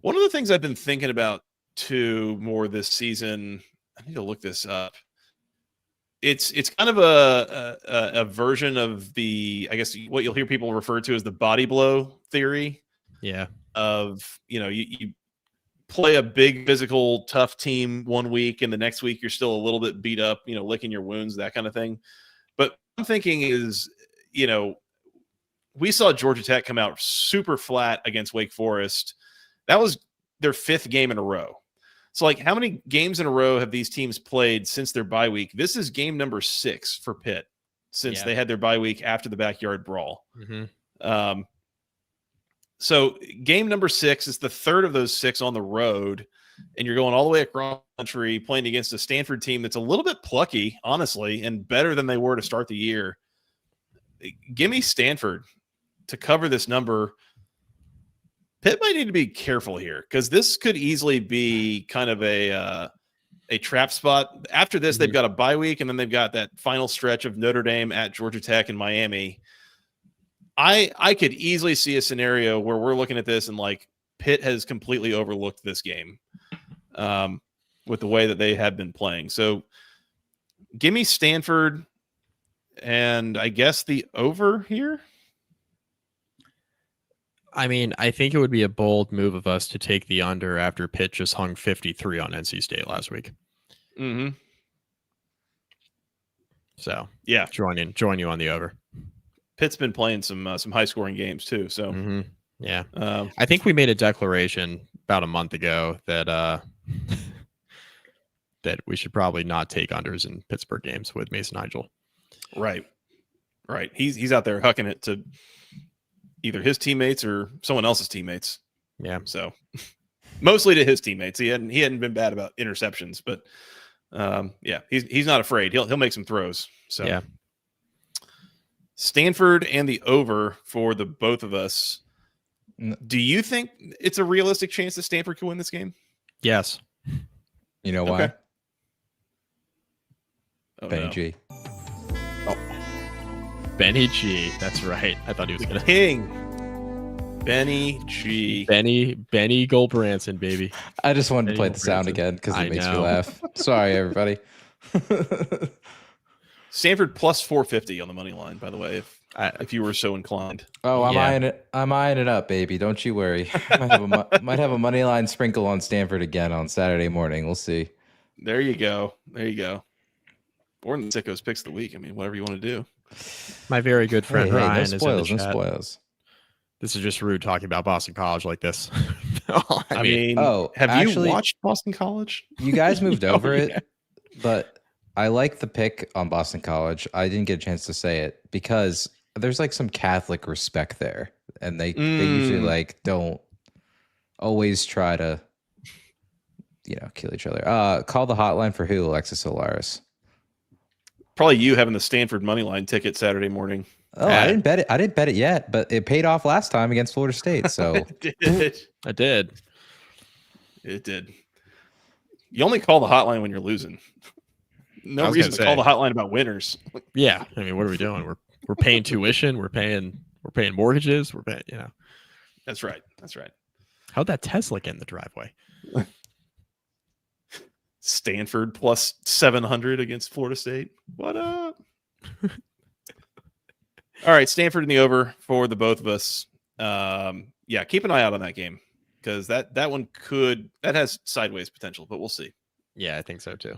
of the things I've been thinking about too more this season, I need to look this up. It's kind of a version of the, I guess what you'll hear people refer to as the body blow theory. Yeah. Of, you play a big physical tough team one week and the next week you're still a little bit beat up, licking your wounds, that kind of thing. But I'm thinking is, we saw Georgia Tech come out super flat against Wake Forest. That was their 5th game in a row. So, like, how many games in a row have these teams played since their bye week? This is game number 6 for Pitt since they had their bye week after the backyard brawl. Mm-hmm. So game number 6 is the 3rd of those 6 on the road, and you're going all the way across the country playing against a Stanford team that's a little bit plucky, honestly, and better than they were to start the year. Give me Stanford to cover this number. Pitt might need to be careful here because this could easily be kind of a trap spot. After this, they've got a bye week, and then they've got that final stretch of Notre Dame at Georgia Tech and Miami. I could easily see a scenario where we're looking at this and like Pitt has completely overlooked this game with the way that they have been playing. So give me Stanford and I guess the over here. I mean, I think it would be a bold move of us to take the under after Pitt just hung 53 on NC State last week. Mm-hmm. So yeah, join you on the over. Pitt's been playing some high scoring games too. So yeah, I think we made a declaration about a month ago that that we should probably not take unders in Pittsburgh games with Mason Nigel. Right. He's out there hucking it to either his teammates or someone else's teammates. Yeah. So mostly to his teammates. He hadn't been bad about interceptions, but yeah, he's not afraid. He'll make some throws. So yeah. Stanford and the over for the both of us. Do you think it's a realistic chance that Stanford could win this game? Yes. You know why? Okay. Oh, Benny no. G. Benny G. That's right. I thought he was going to. King. Benny G. Benny Goldbranson, baby. I just wanted to play Benny the sound Goldbranson. again because I it makes me know. laugh. Sorry, everybody. Stanford plus 450 on the money line, by the way, if you were so inclined. Oh, I'm Yeah. eyeing it up, baby. Don't you worry. Might have a money line sprinkle on Stanford again on Saturday morning. We'll see. There you go. Or in the Sickos picks of the week. I mean, whatever you want to do. My very good friend Hey, Ryan no is in spoils, the no chat. spoils. This is just rude talking about Boston College like this. I mean, have actually, you watched Boston College? You guys moved over yeah. it, but I like the pick on Boston College. I didn't get a chance to say it because there's like some Catholic respect there, and they usually like don't always try to, kill each other. Call the hotline for who, Alexis Solaris? Probably you having the Stanford money line ticket Saturday morning. Oh, I didn't bet it yet, but it paid off last time against Florida State. So I did. It did. You only call the hotline when you're losing. No reason to call the hotline about winners. Yeah, I mean, what are we doing? We're paying tuition. We're paying mortgages. We're paying. That's right. How'd that Tesla get in the driveway? Stanford plus 700 against Florida State. What up? All right, Stanford in the over for the both of us. Yeah, keep an eye out on that game because that one that has sideways potential, but we'll see. Yeah, I think so too.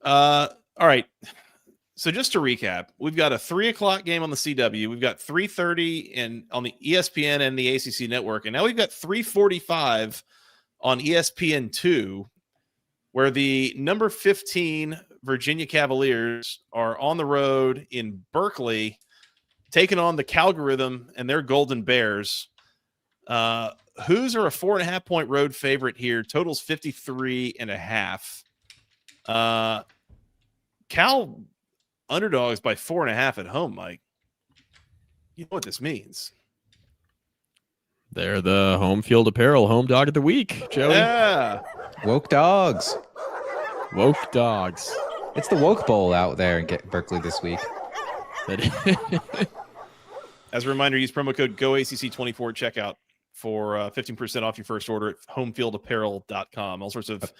All right. So just to recap, we've got a 3:00 game on the CW. We've got 3:30 on the ESPN and the ACC network, and now we've got 3:45 on ESPN2, where the number 15 Virginia Cavaliers are on the road in Berkeley, taking on the Calgorithm and their Golden Bears. Hoos are a 4.5-point road favorite here. Totals 53.5. Cal underdogs by 4.5 at home, Mike. You know what this means. They're the home field apparel home dog of the week, Joey. Yeah. woke dogs. Woke dogs. It's the woke bowl out there in Berkeley this week. As a reminder, use promo code GOACC24 at checkout for 15% off your first order at homefieldapparel.com. All sorts of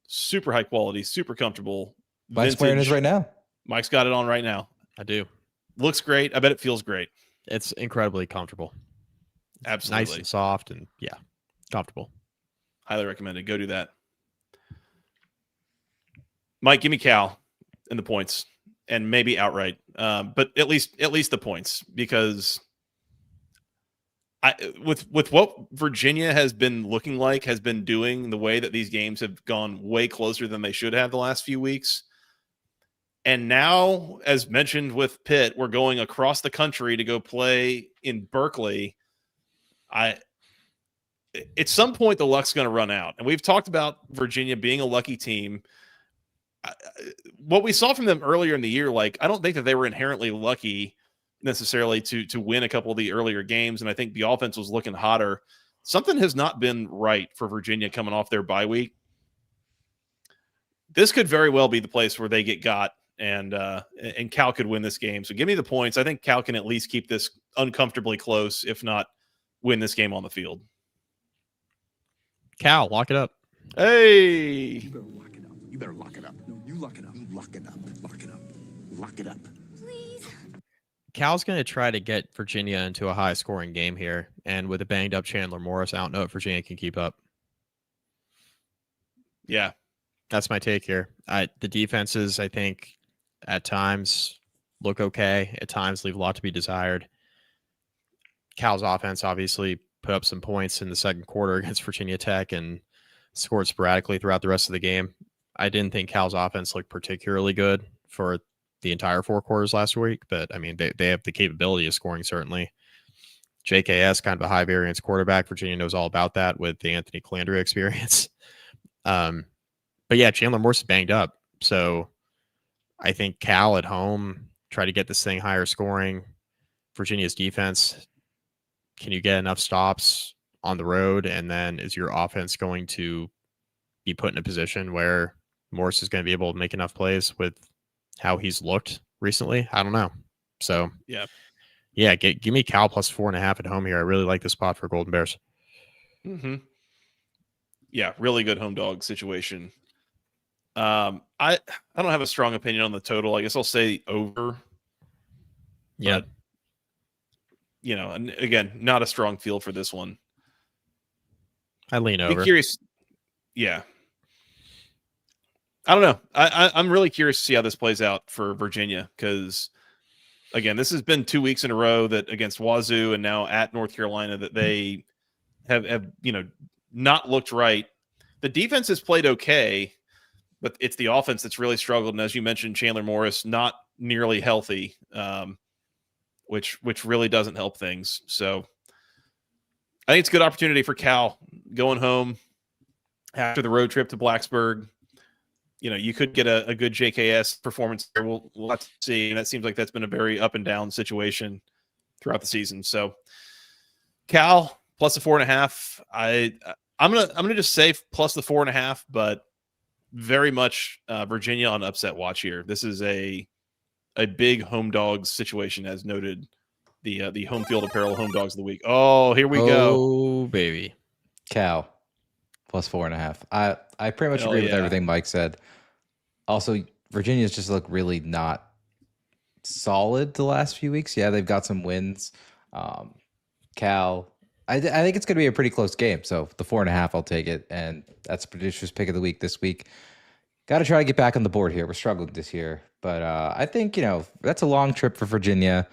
super high quality, super comfortable. Mike's wearing his right now. Mike's got it on right now. I do. Looks great. I bet it feels great. It's incredibly comfortable. It's Absolutely. nice and soft and comfortable. Highly recommended. Go do that. Mike, give me Cal and the points. and maybe outright. But at least the points, because with what Virginia has been looking like, has been doing, the way that these games have gone way closer than they should have the last few weeks. And now, as mentioned with Pitt, we're going across the country to go play in Berkeley. At some point, the luck's going to run out. And we've talked about Virginia being a lucky team. What we saw from them earlier in the year, like, I don't think that they were inherently lucky necessarily to win a couple of the earlier games. And I think the offense was looking hotter. Something has not been right for Virginia coming off their bye week. This could very well be the place where they get got, and Cal could win this game. So give me the points. I think Cal can at least keep this uncomfortably close, if not win this game on the field. Cal, lock it up. Hey! You better lock it up. You better lock it up. No, you lock it up. You lock it up. Lock it up. Lock it up. Please. Cal's going to try to get Virginia into a high-scoring game here, and with a banged-up Chandler Morris, I don't know if Virginia can keep up. Yeah. That's my take here. The defenses, I think, at times look okay. At times leave a lot to be desired. Cal's offense obviously put up some points in the second quarter against Virginia Tech and scored sporadically throughout the rest of the game. I didn't think Cal's offense looked particularly good for the entire 4 quarters last week, but I mean, they have the capability of scoring, certainly. JKS, kind of a high variance quarterback. Virginia knows all about that with the Anthony Calandria experience. But yeah, Chandler Morris is banged up. So I think Cal at home, try to get this thing higher scoring. Virginia's defense, can you get enough stops on the road? And then is your offense going to be put in a position where Morris is going to be able to make enough plays with how he's looked recently? I don't know. So yeah, give me Cal plus 4.5 at home here. I really like the spot for Golden Bears. Mm-hmm. Yeah, really good home dog situation. I don't have a strong opinion on the total. I guess I'll say over. Yeah. But, and again, not a strong feel for this one. I lean over. Be curious. Yeah. I don't know. I'm really curious to see how this plays out for Virginia, because, again, this has been 2 weeks in a row that against Wazoo and now at North Carolina that they have not looked right. The defense has played okay, but it's the offense that's really struggled. And as you mentioned, Chandler Morris not nearly healthy, which really doesn't help things. So I think it's a good opportunity for Cal going home after the road trip to Blacksburg. You could get a good JKS performance there. We'll have to see. And that seems like that's been a very up and down situation throughout the season. So Cal plus the 4.5. I'm gonna just say plus the 4.5, but very much Virginia on upset watch here. This is a big home dogs situation, as noted. The home field apparel home dogs of the week. Oh, here we go. Oh, baby. Cal plus 4.5. I pretty much agree with everything Mike said. Also, Virginia's just looked really not solid the last few weeks. Yeah, they've got some wins. Cal, I think it's going to be a pretty close game. So the 4.5, I'll take it. And that's producer's pick of the week this week. Got to try to get back on the board here. We're struggling this year. But I think, that's a long trip for Virginia.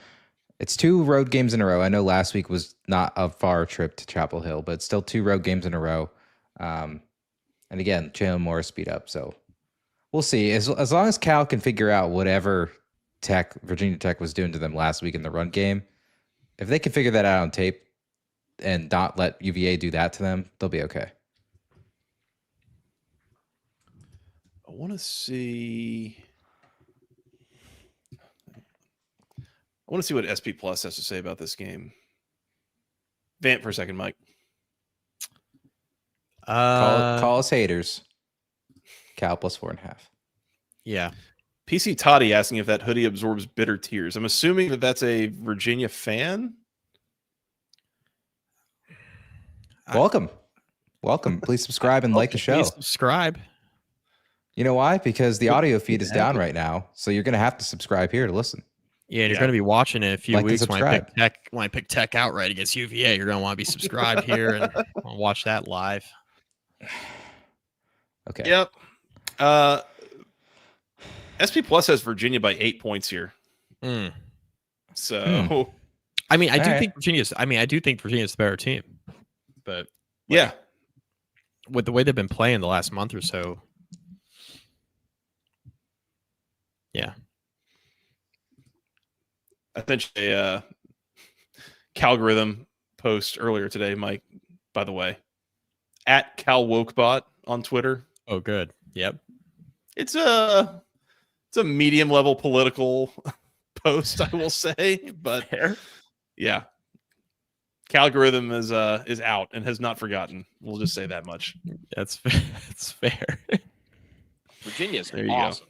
It's 2 road games in a row. I know last week was not a far trip to Chapel Hill, but it's still 2 road games in a row. And again, Chandler Morris speed up. So we'll see. As long as Cal can figure out whatever Virginia Tech was doing to them last week in the run game, if they can figure that out on tape and not let UVA do that to them, they'll be okay. I want to see what SP Plus has to say about this game. Vamp for a second, Mike. Call us haters. Cal plus 4.5. Yeah. PC Toddy asking if that hoodie absorbs bitter tears. I'm assuming that that's a Virginia fan. Welcome. Please subscribe and like the show. Please subscribe. You know why? Because the audio feed is down right now. So you're going to have to subscribe here to listen. Yeah, and you're going to be watching in a few Like and weeks when I pick subscribe. Tech outright against UVA. You're going to want to be subscribed here and watch that live. Okay. Yep. SP Plus has Virginia by 8 points here. Mm. So, I mean, I do All right. think Virginia's the better team, but yeah. with the way they've been playing the last month or so, yeah. I sent you a Calgorithm post earlier today, Mike, by the way, at CalWokebot on Twitter. Oh, good. Yep. It's a medium level political post, I will say, but yeah, Calgorithm is out and has not forgotten. We'll just say that much. That's fair. Virginia's There you awesome.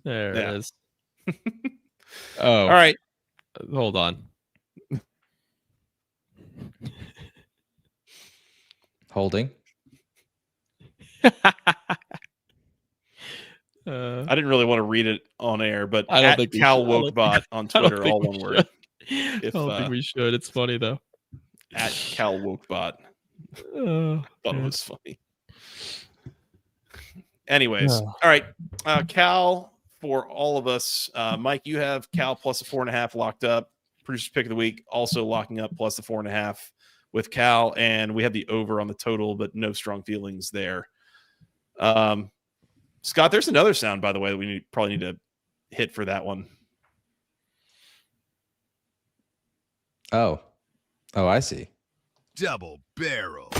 There Yeah. it is. Oh, All right. hold on. Holding. I didn't really want to read it on air, but I don't at think we CalWokebot on I don't Twitter, think all we one word. I If, don't think we should. It's funny though. At CalWokebot. Oh, Thought it man. was funny. Anyways, Oh. all right. Cal for all of us. Mike, you have Cal plus a 4.5 locked up. Producer's pick of the week also locking up plus the 4.5 with Cal, and we have the over on the total, but no strong feelings there. Scott, there's another sound, by the way, that we probably need to hit for that one. Oh, I see. Double barrel.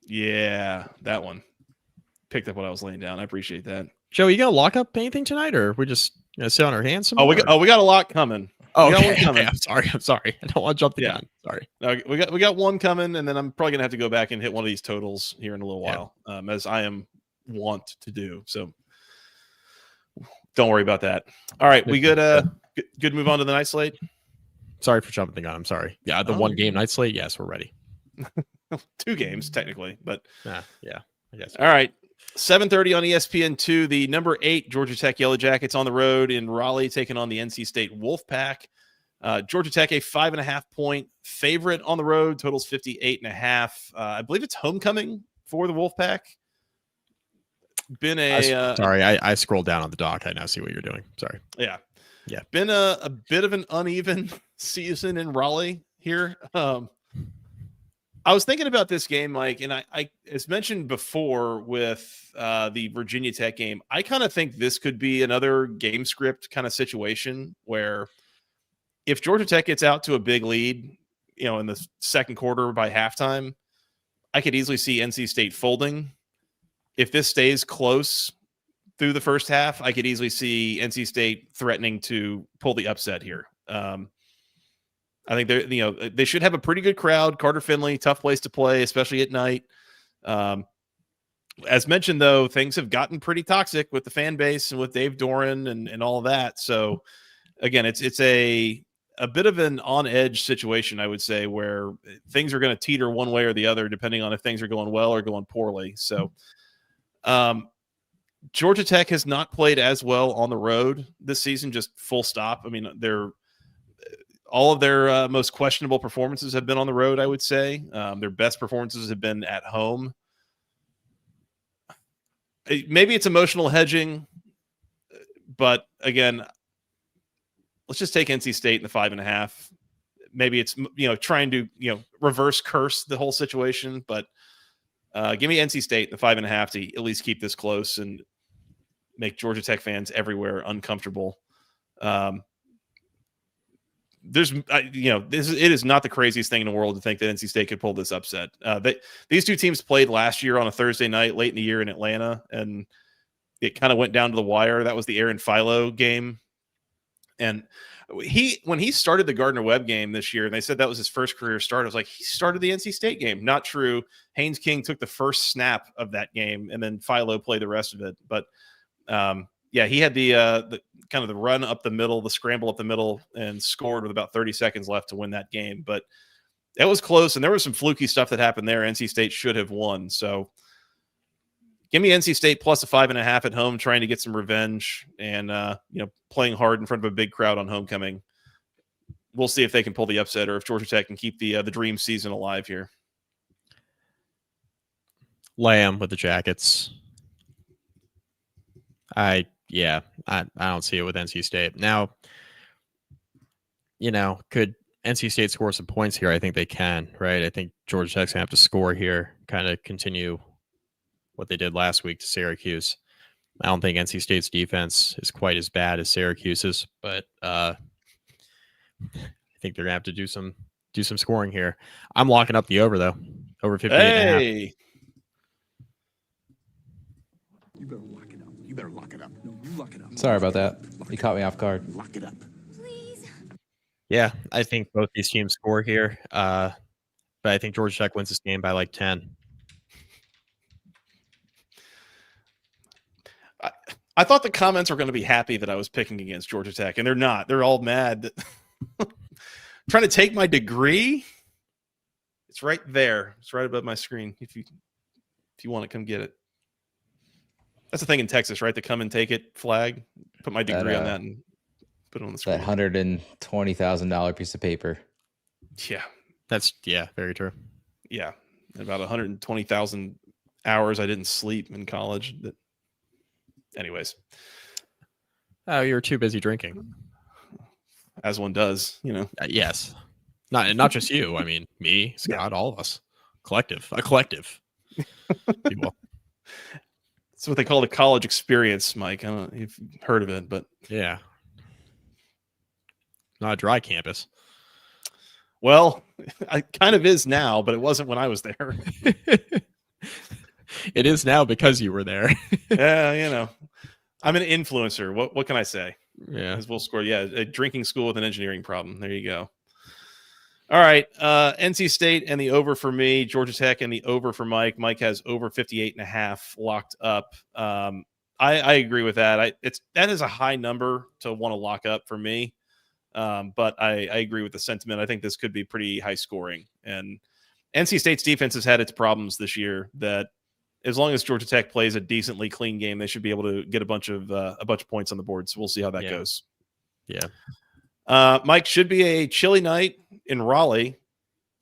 Yeah, that one. Picked up what I was laying down. I appreciate that. Joe, you gonna lock up anything tonight, or we just gonna sit on our hands? Some Oh, we more? got a lot coming. Oh, we got okay. one coming. Okay, I'm sorry. I don't want to jump the Yeah. gun. Sorry. We got one coming, and then I'm probably gonna have to go back and hit one of these totals here in a little while, as I am want to do. So don't worry about that. All right, we good. Good. Move on to the night slate. Sorry for jumping the gun. I'm sorry. Yeah, the one game night slate. Yes, we're ready. 2 games technically, but Yeah, I guess. all right. 7:30 on ESPN2. The number 8 Georgia Tech Yellow Jackets on the road in Raleigh, taking on the NC State Wolfpack. Georgia Tech a 5.5 point favorite on the road. Totals 58.5. I believe it's homecoming for the Wolfpack. Been Sorry, I scrolled down on the dock. I now see what you're doing. Sorry. Yeah. Yeah. Been a bit of an uneven season in Raleigh here. I was thinking about this game, Mike, and I as mentioned before with the Virginia Tech game, I kind of think this could be another game script kind of situation where if Georgia Tech gets out to a big lead, in the second quarter by halftime, I could easily see NC State folding. If this stays close through the first half, I could easily see NC State threatening to pull the upset here. I think they should have a pretty good crowd. Carter Finley, tough place to play, especially at night. As mentioned, though, things have gotten pretty toxic with the fan base and with Dave Doran and all of that. So, again, it's a bit of an on-edge situation, I would say, where things are going to teeter one way or the other, depending on if things are going well or going poorly. So, Georgia Tech has not played as well on the road this season, just full stop. I mean, all of their most questionable performances have been on the road, I would say. Their best performances have been at home. Maybe it's emotional hedging, but again, let's just take NC State in the 5.5. Maybe it's, trying to, reverse curse the whole situation, but give me NC State in the 5.5 to at least keep this close and make Georgia Tech fans everywhere uncomfortable. It is not the craziest thing in the world to think that NC State could pull this upset. These two teams played last year on a Thursday night late in the year in Atlanta, and it kind of went down to the wire. That was the Aaron Philo game. And when he started the Gardner-Webb game this year, and they said that was his first career start, I was like, he started the NC State game. Not true. Haynes King took the first snap of that game, and then Philo played the rest of it. But he had the kind of the run up the middle, the scramble up the middle, and scored with about 30 seconds left to win that game. But it was close, and there was some fluky stuff that happened there. NC State should have won. So give me NC State plus a 5.5 at home, trying to get some revenge and playing hard in front of a big crowd on homecoming. We'll see if they can pull the upset or if Georgia Tech can keep the dream season alive here. Lamb with the Jackets. yeah, I don't see it with NC State. Now, could NC State score some points here? I think they can, right? I think Georgia Tech's gonna have to score here, kind of continue what they did last week to Syracuse. I don't think NC State's defense is quite as bad as Syracuse's, but I think they're gonna have to do some scoring here. I'm locking up the over though, over 58.5. Hey, You better lock it up. You better lock it up. No, you lock it up. Sorry about that. You caught me off guard. Lock it up. Yeah, I think both these teams score here, but I think Georgia Tech wins this game by like 10. I thought the comments were going to be happy that I was picking against Georgia Tech, and they're not. They're all mad that trying to take my degree. It's right there. It's right above my screen. If you want to come get it. That's the thing in Texas, right? The come and take it flag. Put my degree on that and put it on the screen. That $120,000 piece of paper. Yeah. That's very true. Yeah. About 120,000 hours I didn't sleep in college. Anyways. Oh, you were too busy drinking. As one does, Yes. Not just you. I mean, me, Scott, all of us. A collective. People. It's what they call the college experience, Mike. I don't know if you've heard of it, but Yeah. Not a dry campus. well, it kind of is now, but it wasn't when I was there. It is now because you were there. Yeah, I'm an influencer. What can I say? Yeah. As we'll score. Yeah, a drinking school with an engineering problem. There you go. All right. NC State and the over for me. Georgia Tech and the over for Mike. Mike has over 58.5 locked up. I agree with that. That is a high number to want to lock up for me. But I agree with the sentiment. I think this could be pretty high scoring. And NC State's defense has had its problems this year. That as long as Georgia Tech plays a decently clean game, they should be able to get a bunch of points on the board. So we'll see how that goes. Yeah. Mike, should be a chilly night in Raleigh.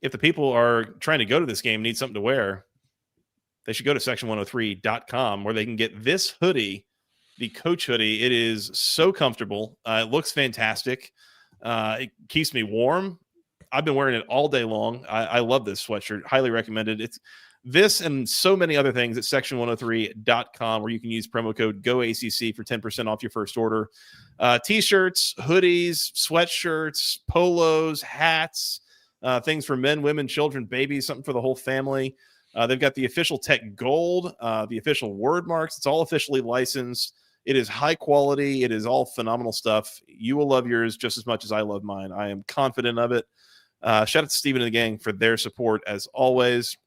If the people are trying to go to this game, need something to wear, they should go to section103.com where they can get this hoodie, the coach hoodie. It is so comfortable. It looks fantastic. It keeps me warm. I've been wearing it all day long. I love this sweatshirt. Highly recommended. It's this and so many other things at section103.com where you can use promo code GOACC for 10% off your first order. T-shirts, hoodies, sweatshirts, polos, hats, things for men, women, children, babies, something for the whole family. They've got the official Tech Gold, the official word marks. It's all officially licensed. It is high quality. It is all phenomenal stuff. You will love yours just as much as I love mine. I am confident of it. Shout out to Stephen and the gang for their support as always.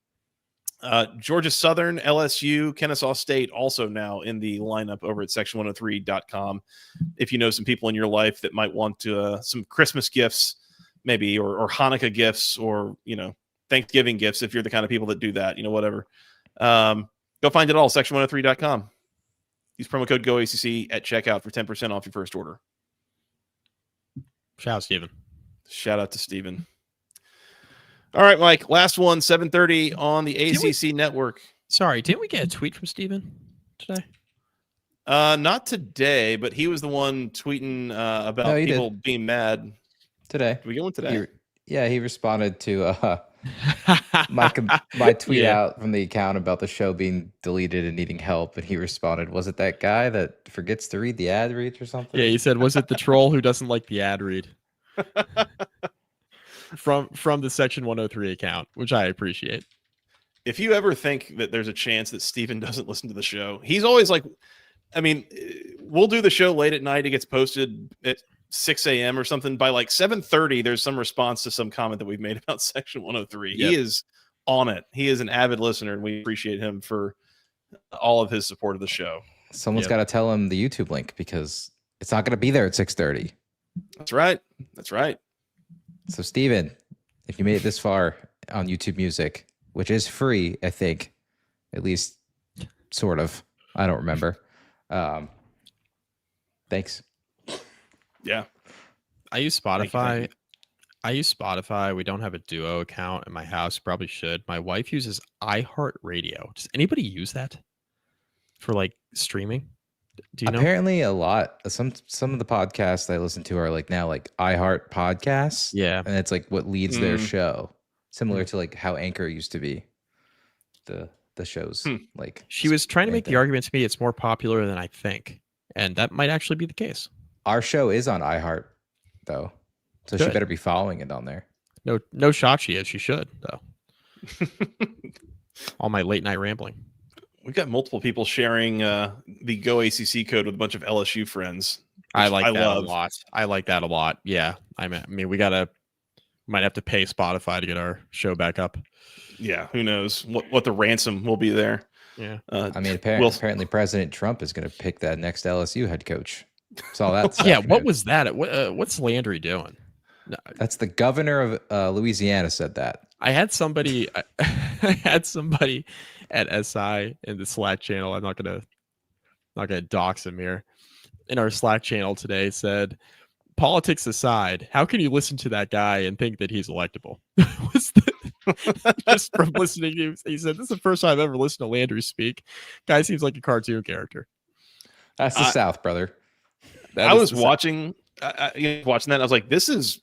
Georgia Southern, LSU, Kennesaw State also now in the lineup over at section103.com. If you know some people in your life that might want to some Christmas gifts, maybe, or Hanukkah gifts, or Thanksgiving gifts, if you're the kind of people that do that, whatever. Go find it all, section103.com. Use promo code GOACC at checkout for 10% off your first order. Shout out, Steven. Shout out to Steven. All right, Mike, last one, 7:30 on the ACC network. Sorry, didn't we get a tweet from Steven today? Not today, but he was the one tweeting about people being mad. Today. Did we get one today? He responded to my tweet out from the account about the show being deleted and needing help, and he responded, was it that guy that forgets to read the ad reads or something? Yeah, he said, was it the troll who doesn't like the ad read? From the Section 103 account, which I appreciate. If you ever think that there's a chance that Steven doesn't listen to the show, he's always like, we'll do the show late at night. It gets posted at 6 a.m. or something. By like 7:30, there's some response to some comment that we've made about Section 103. Yep. He is on it. He is an avid listener, and we appreciate him for all of his support of the show. Someone's got to tell him the YouTube link because it's not going to be there at 6:30. That's right. That's right. So, Steven, if you made it this far on YouTube Music, which is free, I think, at least sort of. I don't remember. Thanks. Yeah. I use Spotify. We don't have a Duo account in my house. Probably should. My wife uses iHeartRadio. Does anybody use that for like streaming? Do you know? Apparently, a lot. Some of the podcasts I listen to are like now like iHeart podcasts. Yeah. And it's like what leads their Mm. show, similar to like how Anchor used to be. The shows like She was trying to make the thing. argument to me it's more popular than I think, and that might actually be the case. Our show is on iHeart though, so she Good. better be following it on there. No shot she is. She should though. All my late night rambling. We've got multiple people sharing the Go ACC code with a bunch of LSU friends. I which like that love. a lot. I like that a lot. Yeah. I mean, we might have to pay Spotify to get our show back up. Yeah, who knows what the ransom will be there. Yeah. I mean, apparently President Trump is going to pick that next LSU head coach. Saw that. Yeah. What was that? What's Landry doing? No, That's the governor of Louisiana said that. I had somebody at SI in the Slack channel. I'm not gonna dox him here. In our Slack channel today said, politics aside, how can you listen to that guy and think that he's electable? Just from listening to him, he said, this is the first time I've ever listened to Landry speak. Guy seems like a cartoon character. That's the South, brother. I was watching watching that. I was like, this is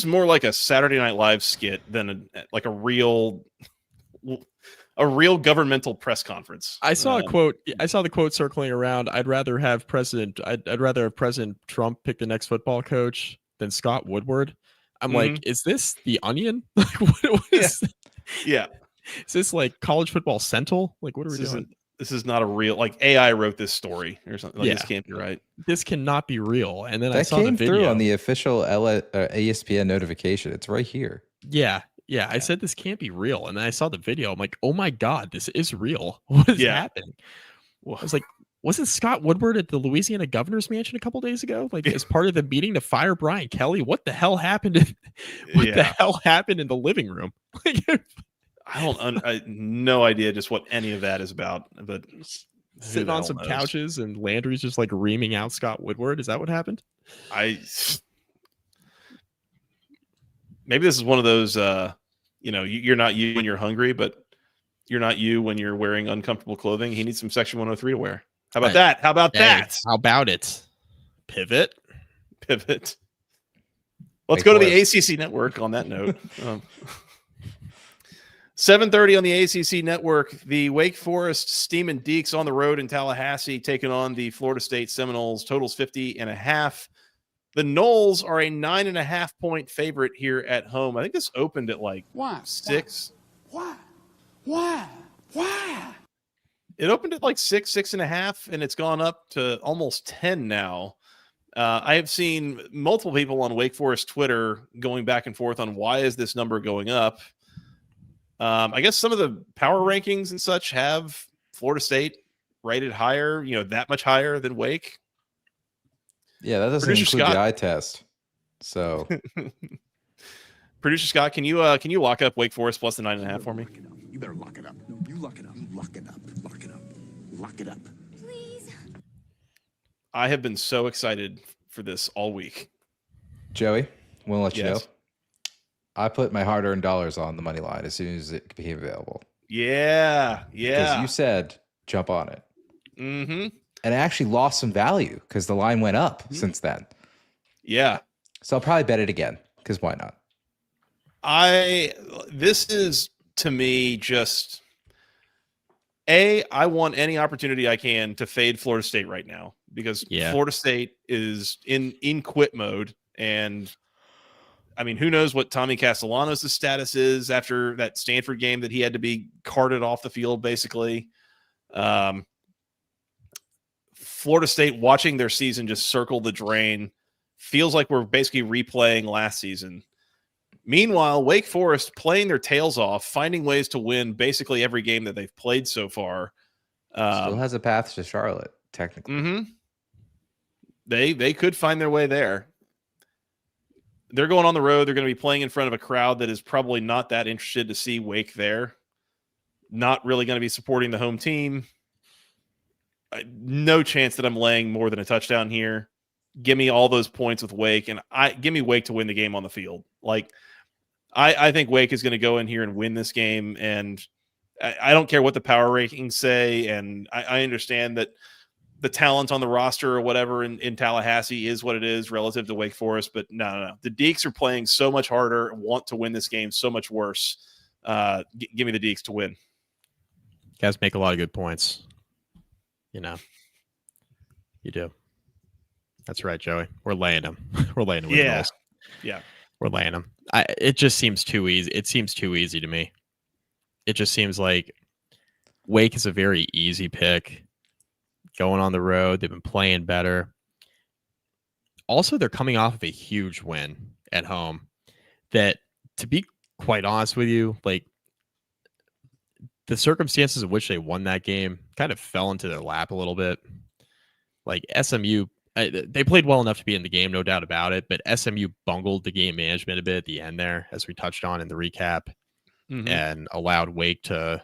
more like a Saturday Night Live skit than a real governmental press conference. I saw a quote. I saw the quote circling around. I'd rather have President Trump pick the next football coach than Scott Woodward. I'm like, is this The Onion? What is? Yeah. Is this like College Football Central? Like, what are we doing? This is not a real, like, AI wrote this story or something. Like, Yeah. This can't be right. This cannot be real. And then I That saw the came video through on the official ESPN notification. It's right here. Yeah. I said this can't be real, and then I saw the video. I'm like, oh my god, this is real. What is happening? I was like, wasn't Scott Woodward at the Louisiana governor's mansion a couple days ago, like as part of the meeting to fire Brian Kelly? What the hell happened? The hell happened in the living room? I no idea just what any of that is about. But sitting on some couches, and Landry's just like reaming out Scott Woodward. Is that what happened? Maybe this is one of those, you're not you when you're hungry, but you're not you when you're wearing uncomfortable clothing. He needs some Section 103 to wear. How about that? How about that? How about it? Pivot. Let's go to the ACC network on that note. 7:30 on the ACC network. The Wake Forest Steamin' Deeks on the road in Tallahassee, taking on the Florida State Seminoles. Totals 50.5. The Noles are a 9.5 point favorite here at home. I think this opened at like 6. Why? It opened at like 6.5, and it's gone up to almost 10 now. I have seen multiple people on Wake Forest Twitter going back and forth on why is this number going up. I guess some of the power rankings and such have Florida State rated higher, that much higher than Wake. Yeah, that doesn't Producer include Scott. the eye test. So, Producer Scott, can you lock up Wake Forest plus the 9.5 for me? You better lock it up. No, you lock it up. You lock it up. Lock it up. Lock it up. Please. I have been so excited for this all week. Joey, want to let you know. Yes. I put my hard-earned dollars on the money line as soon as it became available. Yeah. Because you said jump on it. Mm-hmm. And it actually lost some value because the line went up since then. Yeah. So I'll probably bet it again because why not? This is, to me, just I want any opportunity I can to fade Florida State right now because Florida State is in quit mode. And I mean, who knows what Tommy Castellanos' status is after that Stanford game that he had to be carted off the field, basically. Florida State watching their season just circle the drain feels like we're basically replaying last season. Meanwhile, Wake Forest playing their tails off, finding ways to win basically every game that they've played so far. Still has a path to Charlotte, technically. Mm-hmm. They could find their way there. They're going on the road. They're going to be playing in front of a crowd that is probably not that interested to see Wake there. Not really going to be supporting the home team. No chance that I'm laying more than a touchdown here. Give me all those points with Wake, and give me Wake to win the game on the field. Like, I think Wake is going to go in here and win this game, and I don't care what the power rankings say, and I understand that the talent on the roster or whatever in Tallahassee is what it is relative to Wake Forest. But no. The Deacs are playing so much harder and want to win this game so much worse. Give me the Deacs to win. Guys make a lot of good points. You do. That's right, Joey. We're laying them. We're laying them. Yeah. Yeah. We're laying them. It just seems too easy. It seems too easy to me. It just seems like Wake is a very easy pick. Going on the road, they've been playing better. Also, they're coming off of a huge win at home. That, to be quite honest with you, like the circumstances in which they won that game kind of fell into their lap a little bit. Like SMU, they played well enough to be in the game, no doubt about it. But SMU bungled the game management a bit at the end there, as we touched on in the recap, and allowed Wake to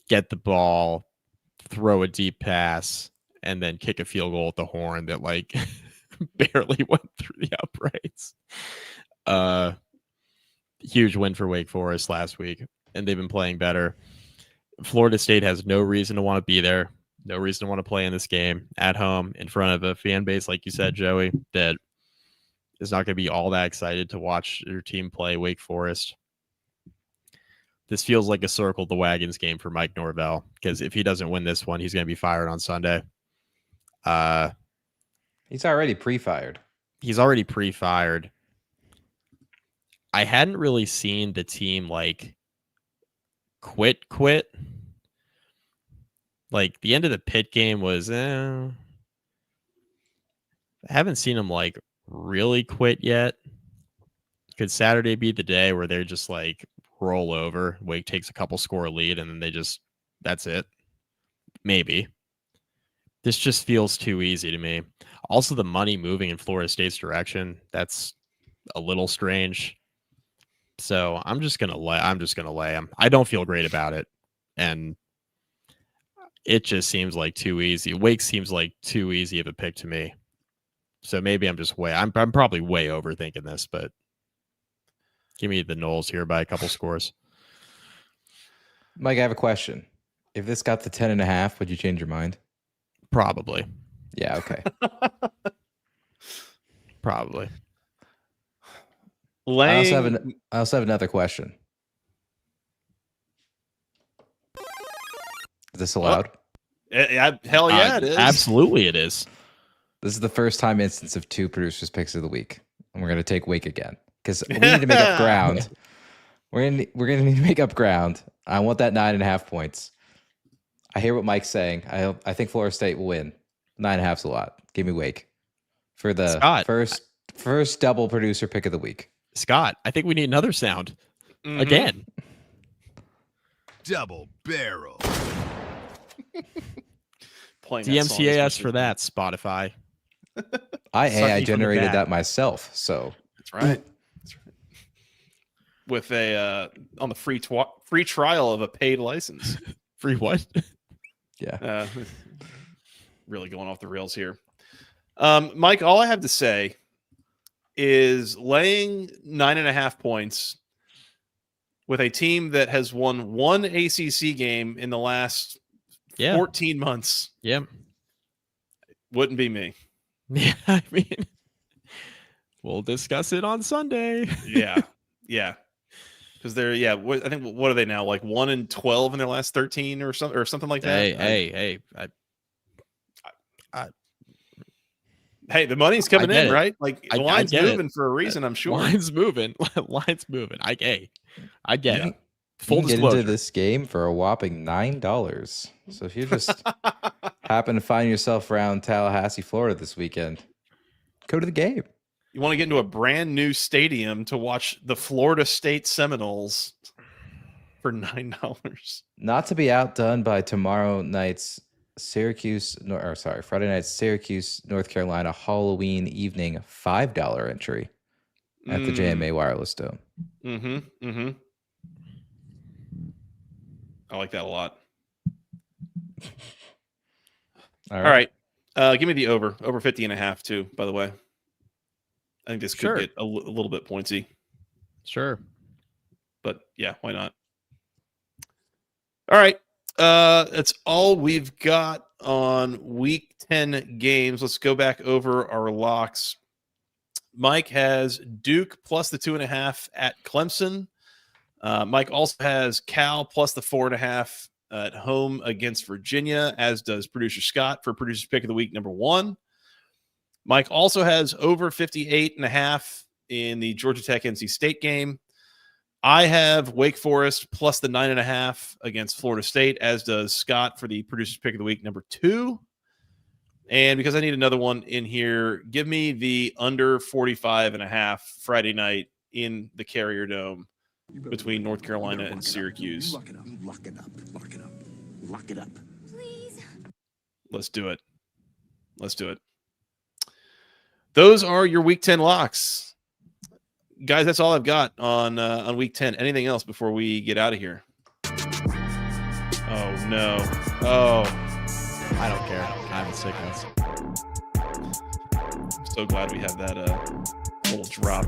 get the ball, throw a deep pass, and then kick a field goal at the horn that like barely went through the uprights. Huge win for Wake Forest last week, and they've been playing better. Florida State has no reason to want to be there, no reason to want to play in this game at home in front of a fan base, like you said, Joey, that is not going to be all that excited to watch your team play Wake Forest. This feels like a circle the wagons game for Mike Norvell, because if he doesn't win this one, he's going to be fired on Sunday. He's already pre-fired. He's already pre-fired. I hadn't really seen the team like quit. Like the end of the Pitt game was, I haven't seen them like really quit yet. Could Saturday be the day where they're just like roll over? Wake takes a couple score lead and then that's it. Maybe. This just feels too easy to me. Also, the money moving in Florida State's direction, that's a little strange. So I'm just gonna lay them. I don't feel great about it, and it just seems like too easy. Wake seems like too easy of a pick to me. So maybe I'm probably way overthinking this, but give me the Noles here by a couple scores. Mike, I have a question. If this got to 10.5, would you change your mind? Probably. Yeah, okay. Probably. I also have another question. Is this allowed? Hell yeah, it is. Absolutely it is. This is the first time instance of 2 producers' picks of the week. And we're going to take Wake again. Because we need to make up ground. We're going to need to make up ground. I want that 9.5 points. I hear what Mike's saying. I think Florida State will win. 9.5's a lot. Give me Wake for the Scott, first double producer pick of the week. Scott, I think we need another sound. Again. Double barrel. DMCAS for that, Spotify. I generated that myself, so that's right. With a on the free trial of a paid license. Free what? Yeah. Really going off the rails here. Mike, all I have to say is laying 9.5 points with a team that has won one ACC game in the last 14 months. Yeah. Wouldn't be me. Yeah, I mean, we'll discuss it on Sunday. Yeah. Because they're I think what are they now, like 1-12 in their last 13 or something like that. Hey, hey, the money's coming in, it. right? Like the line's moving it. for a reason, I'm sure. Line's moving. I get it. Full you can disclosure. get into this game for a whopping $9. So if you just happen to find yourself around Tallahassee, Florida this weekend, go to the game. You want to get into a brand new stadium to watch the Florida State Seminoles for $9. Not to be outdone by tomorrow night's Friday night's Syracuse, North Carolina Halloween evening $5 entry at the JMA Wireless Dome. I like that a lot. All right. Give me the over 50.5 too, by the way. I think this could get a little bit pointsy. Sure. But yeah, why not? All right. That's all we've got on week 10 games. Let's go back over our locks. Mike has Duke plus the 2.5 at Clemson. Mike also has Cal plus the 4.5 at home against Virginia, as does producer Scott for producer's pick of the week number 1. Mike also has over 58.5 in the Georgia Tech NC State game. I have Wake Forest plus the 9.5 against Florida State, as does Scott for the producer's pick of the week number 2. And because I need another one in here, give me the under 45.5 Friday night in the Carrier Dome between North Carolina and Syracuse. Lock it up. Lock it up. Lock it up. Lock it up. Please. Let's do it. Let's do it. Those are your week 10 locks. Guys, that's all I've got on week 10. Anything else before we get out of here? Oh, no. Oh, I don't care. I'm a Sickos. I'm so glad we have that little drop.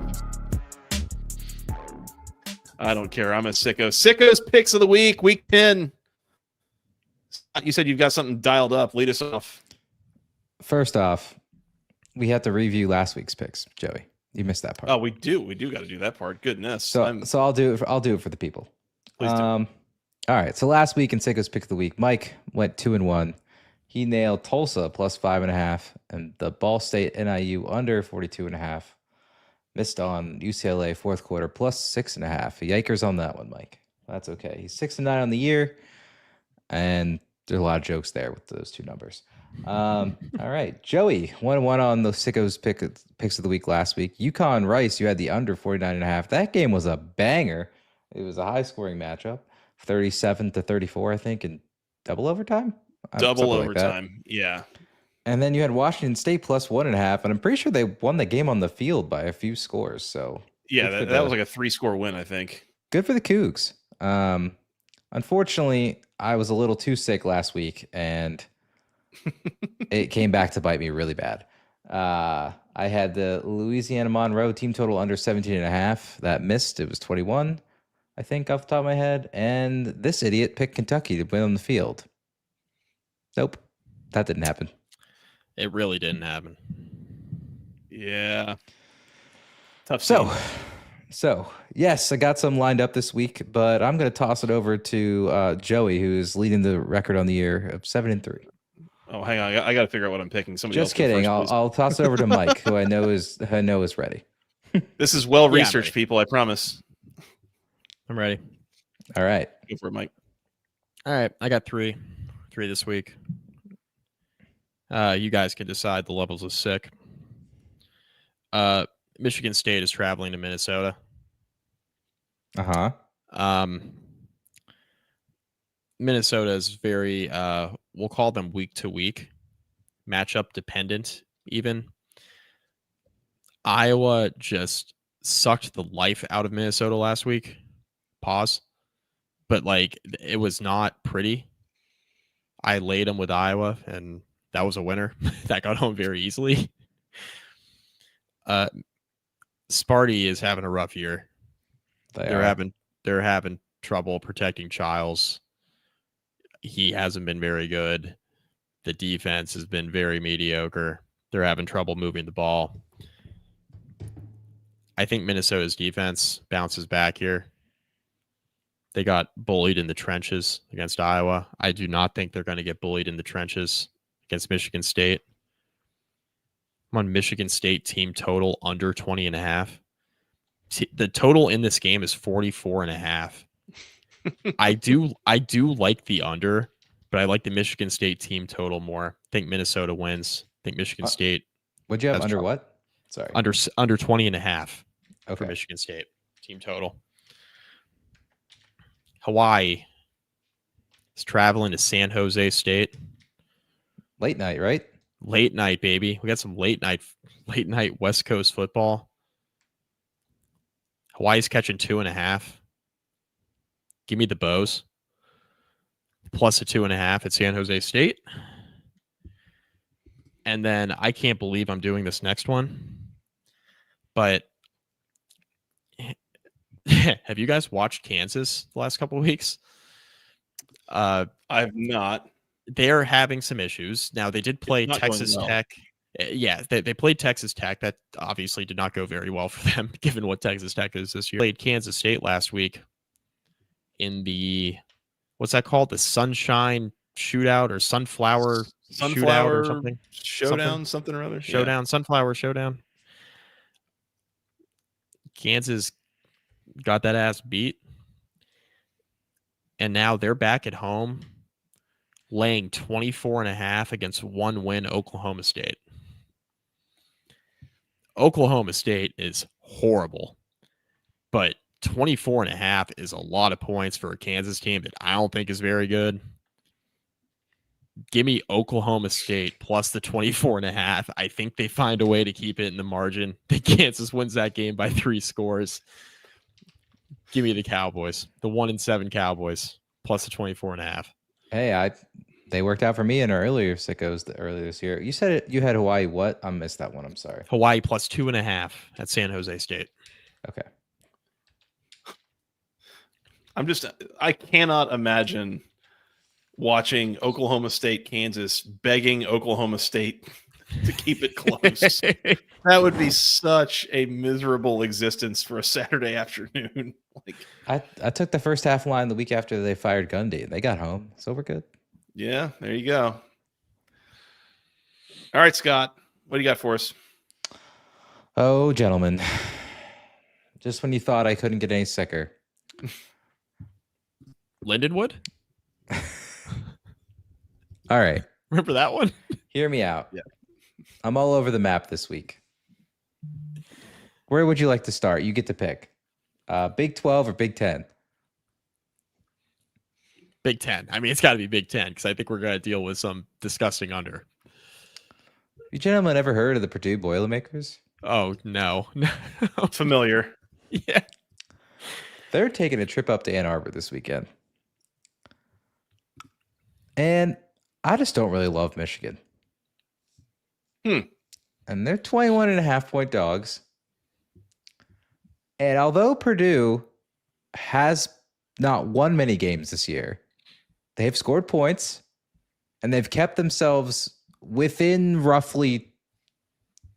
I don't care. I'm a Sickos. Sickos picks of the week, week 10. You said you've got something dialed up. Lead us off. First off, we have to review last week's picks, Joey. You missed that part. Oh, we do. We do got to do that part. Goodness. So I'll do it for the people. Please do. All right. So last week in Sickos pick of the week, Mike went 2-1. He nailed Tulsa plus 5.5 and the Ball State NIU under 42.5. Missed on UCLA fourth quarter plus 6.5. Yikers on that one, Mike. That's okay. He's 6-9 on the year, and there's a lot of jokes there with those two numbers. All right, Joey, 1-1 on the Sickos picks of the week last week. UConn Rice, you had the under 49.5. That game was a banger. It was a high scoring matchup, 37-34, I think, in double overtime. Double Something like that. overtime. Yeah. And then you had Washington State plus 1.5, and I'm pretty sure they won the game on the field by a few scores. So Yeah, that was like a 3-score win, I think. good for the Cougs. Unfortunately, I was a little too sick last week, and it came back to bite me really bad. I had the Louisiana Monroe team total under 17.5. That missed. It was 21, I think, off the top of my head. And this idiot picked Kentucky to win on the field. Nope, that didn't happen. It really didn't happen. Yeah. Tough So, scene. So, yes, I got some lined up this week, but I'm going to toss it over to Joey, who is leading the record on the year of 7-3. Oh, hang on. I got to figure out what I'm picking. Somebody Just else go kidding. first, please. I'll toss it over to Mike, who I know is ready. This is well Yeah, researched, buddy. people. I promise. I'm ready. All right. Go for it, Mike. All right. I got three this week. You guys can decide the levels of sick. Michigan State is traveling to Minnesota. Minnesota is very, we'll call them week to week, matchup dependent even. Iowa just sucked the life out of Minnesota last week. Pause. But, like, it was not pretty. I laid them with Iowa, and that was a winner. That got home very easily. Sparty is having a rough year. They're having trouble protecting Childs. He hasn't been very good. The defense has been very mediocre. They're having trouble moving the ball. I think Minnesota's defense bounces back here. They got bullied in the trenches against Iowa. I do not think they're going to get bullied in the trenches against Michigan State. I'm on Michigan State team total under 20.5. The total in this game is 44.5. I do like the under, but I like the Michigan State team total more. I think Minnesota wins. I think Michigan State. What'd you have That's under trouble. what? Sorry. Under 20.5 for Okay. Michigan State team total. Hawaii is traveling to San Jose State. Late night, right? Late night, baby. We got some late night West Coast football. Hawaii's catching 2.5. Give me the Bows. Plus a 2.5 at San Jose State. And then I can't believe I'm doing this next one. But have you guys watched Kansas the last couple of weeks? I've not. they're having some issues. Now, they did play not going Texas well. Tech. Yeah, they played Texas Tech. That obviously did not go very well for them, given what Texas Tech is this year. Played Kansas State last week in the, what's that called? The Sunshine Shootout or Sunflower Shootout or something? Showdown, something or other. Showdown, Sunflower Showdown. Kansas got that ass beat. And now they're back at home laying 24.5 against 1-win Oklahoma State. Oklahoma State is horrible, but 24.5 is a lot of points for a Kansas team that I don't think is very good. Give me Oklahoma State plus the 24.5. I think they find a way to keep it in the margin. The Kansas wins that game by 3 scores. Give me the Cowboys, the 1-7 Cowboys plus the 24.5. Hey, they worked out for me in our earlier Sickos earlier this year. You said you had Hawaii. What? I missed that one. I'm sorry. Hawaii plus 2.5 at San Jose State. Okay. I cannot imagine watching Oklahoma State, Kansas, begging Oklahoma State to keep it close. That would be such a miserable existence for a Saturday afternoon. I took the first half line the week after they fired Gundy, and they got home, so we're good. Yeah, there you go. All right, Scott, what do you got for us? Oh, gentlemen, just when you thought I couldn't get any sicker. Lindenwood? All right. Remember that one? Hear me out. Yeah. I'm all over the map this week. Where would you like to start? You get to pick. Big 12 or Big 10? Big 10. I mean, it's got to be Big 10 because I think we're going to deal with some disgusting under. You gentlemen ever heard of the Purdue Boilermakers? Oh, no. Familiar. Yeah. They're taking a trip up to Ann Arbor this weekend. And I just don't really love Michigan. And they're 21.5-point dogs. And although Purdue has not won many games this year, they've scored points and they've kept themselves within roughly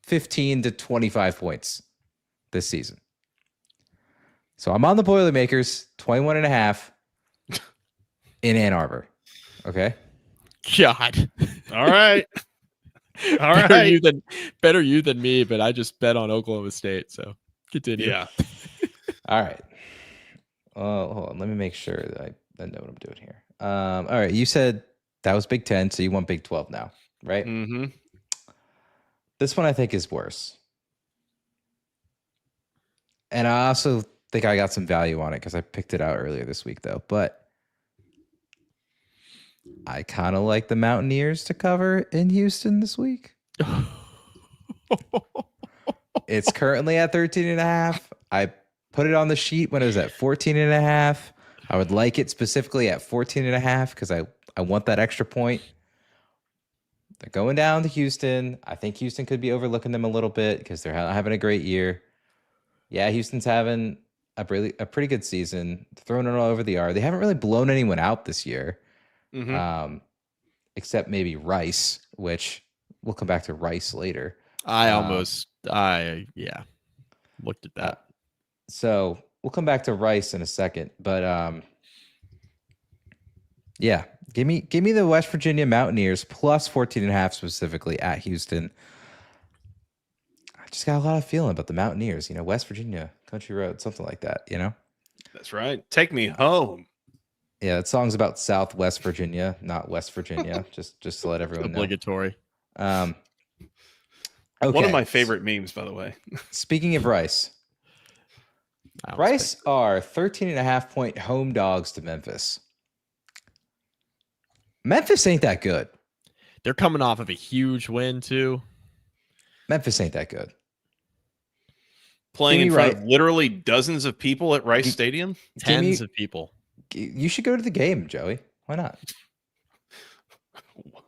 15 to 25 points this season. So I'm on the Boilermakers, 21.5 in Ann Arbor. Okay. God. All right. All right. Better you than me, but I just bet on Oklahoma State. So continue. Yeah. All right. Hold on. Let me make sure that I know what I'm doing here. All right. You said that was Big 10, so you want Big 12 now, right? Mm-hmm. This one I think is worse. And I also think I got some value on it because I picked it out earlier this week, though. But I kind of like the Mountaineers to cover in Houston this week. It's currently at 13.5. I put it on the sheet when it was at 14.5. I would like it specifically at 14.5 because I want that extra point. They're going down to Houston. I think Houston could be overlooking them a little bit because they're having a great year. Yeah, Houston's having a pretty good season. They're throwing it all over the yard. They haven't really blown anyone out this year. Mm-hmm. Except maybe Rice, which we'll come back to Rice later. I looked at that. So we'll come back to Rice in a second, but yeah, give me the West Virginia Mountaineers plus 14.5 specifically at Houston. I just got a lot of feeling about the Mountaineers. West Virginia, Country Road, something like that. That's right. Take me home. Yeah, that song's about Southwest Virginia, not West Virginia. just to let everyone know. Obligatory. Okay. One of my favorite memes, by the way. Speaking of Rice, Rice are 13.5-point home dogs to Memphis. Memphis ain't that good. They're coming off of a huge win, too. Memphis ain't that good. Playing in front of literally dozens of people at Rice Stadium? Tens of people. You should go to the game, Joey. Why not?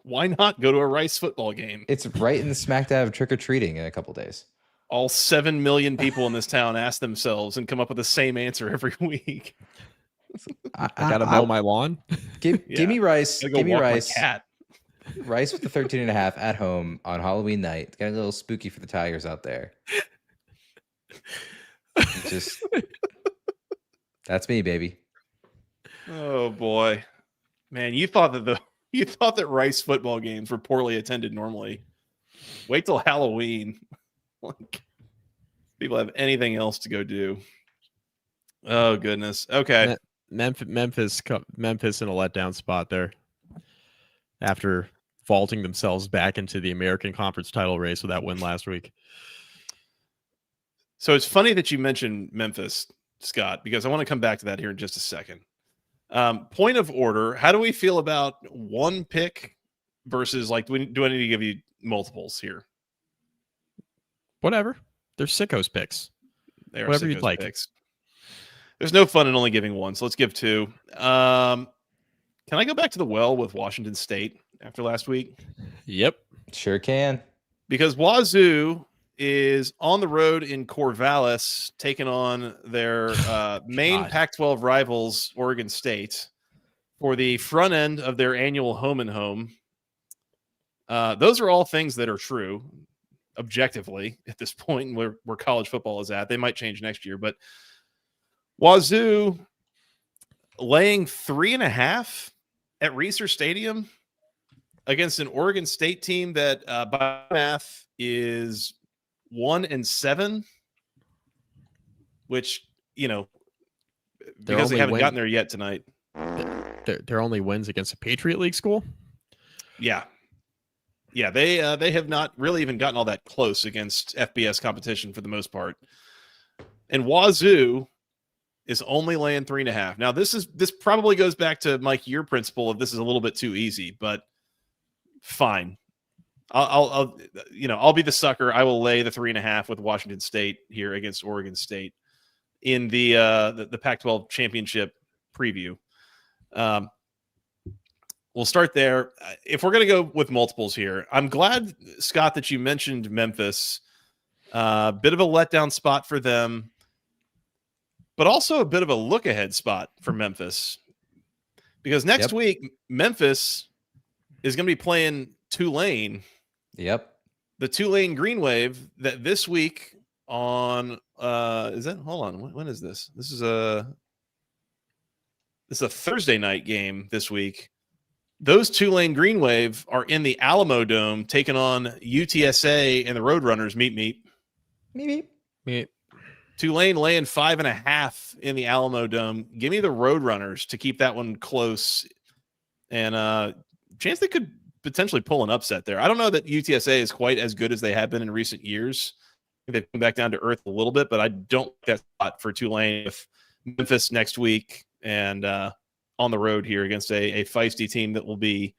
Why not go to a Rice football game? It's right in the smack dab of trick-or-treating in a couple days. All 7 million people in this town ask themselves and come up with the same answer every week. I gotta mow my lawn. Give me Rice. Give Give me Rice. Rice with the 13.5 at home on Halloween night. It's getting a little spooky for the Tigers out there. It's just that's me, baby. Oh boy, man! You thought that Rice football games were poorly attended normally. Wait till Halloween. Like, people have anything else to go do. Oh goodness. Okay. Memphis in a letdown spot there after vaulting themselves back into the American Conference title race with that win last week. So it's funny that you mentioned Memphis, Scott, because I want to come back to that here in just a second. Point of order, how do we feel about one pick versus, like, do I need to give you multiples here? Whatever. They're Sickos picks. They are Whatever you'd Sickos like. picks. There's no fun in only giving one, so let's give two. Can I go back to the well with Washington State after last week? Yep. Sure can. Because Wazoo is on the road in Corvallis, taking on their main God. Pac-12 rivals, Oregon State, for the front end of their annual home and home. Those are all things that are true, objectively, at this point, where college football is at. They might change next year, but Wazoo laying 3.5 at Reser Stadium against an Oregon State team that by math is 1-7, which, because they haven't gotten there yet tonight. Their only wins against a Patriot League school. Yeah, they have not really even gotten all that close against FBS competition for the most part. And Wazoo is only laying 3.5. Now, this probably goes back to, Mike, your principle of this is a little bit too easy, but fine. I'll be the sucker. I will lay the 3.5 with Washington State here against Oregon State in the Pac-12 championship preview. We'll start there. If we're going to go with multiples here, I'm glad, Scott, that you mentioned Memphis. Bit of a letdown spot for them, but also a bit of a look-ahead spot for Memphis. Because next week, Memphis is going to be playing Tulane. Yep. The Tulane Green Wave that this week on hold on, when is this? This is a Thursday night game this week. Those Tulane Green Wave are in the Alamo Dome taking on UTSA and the Roadrunners. Meet. Tulane laying 5.5 in the Alamo Dome. Give me the Roadrunners to keep that one close, and chance they could potentially pull an upset there. I don't know that UTSA is quite as good as they have been in recent years. I think they've come back down to earth a little bit, but I don't think that's a lot for Tulane with Memphis next week and on the road here against a feisty team that will be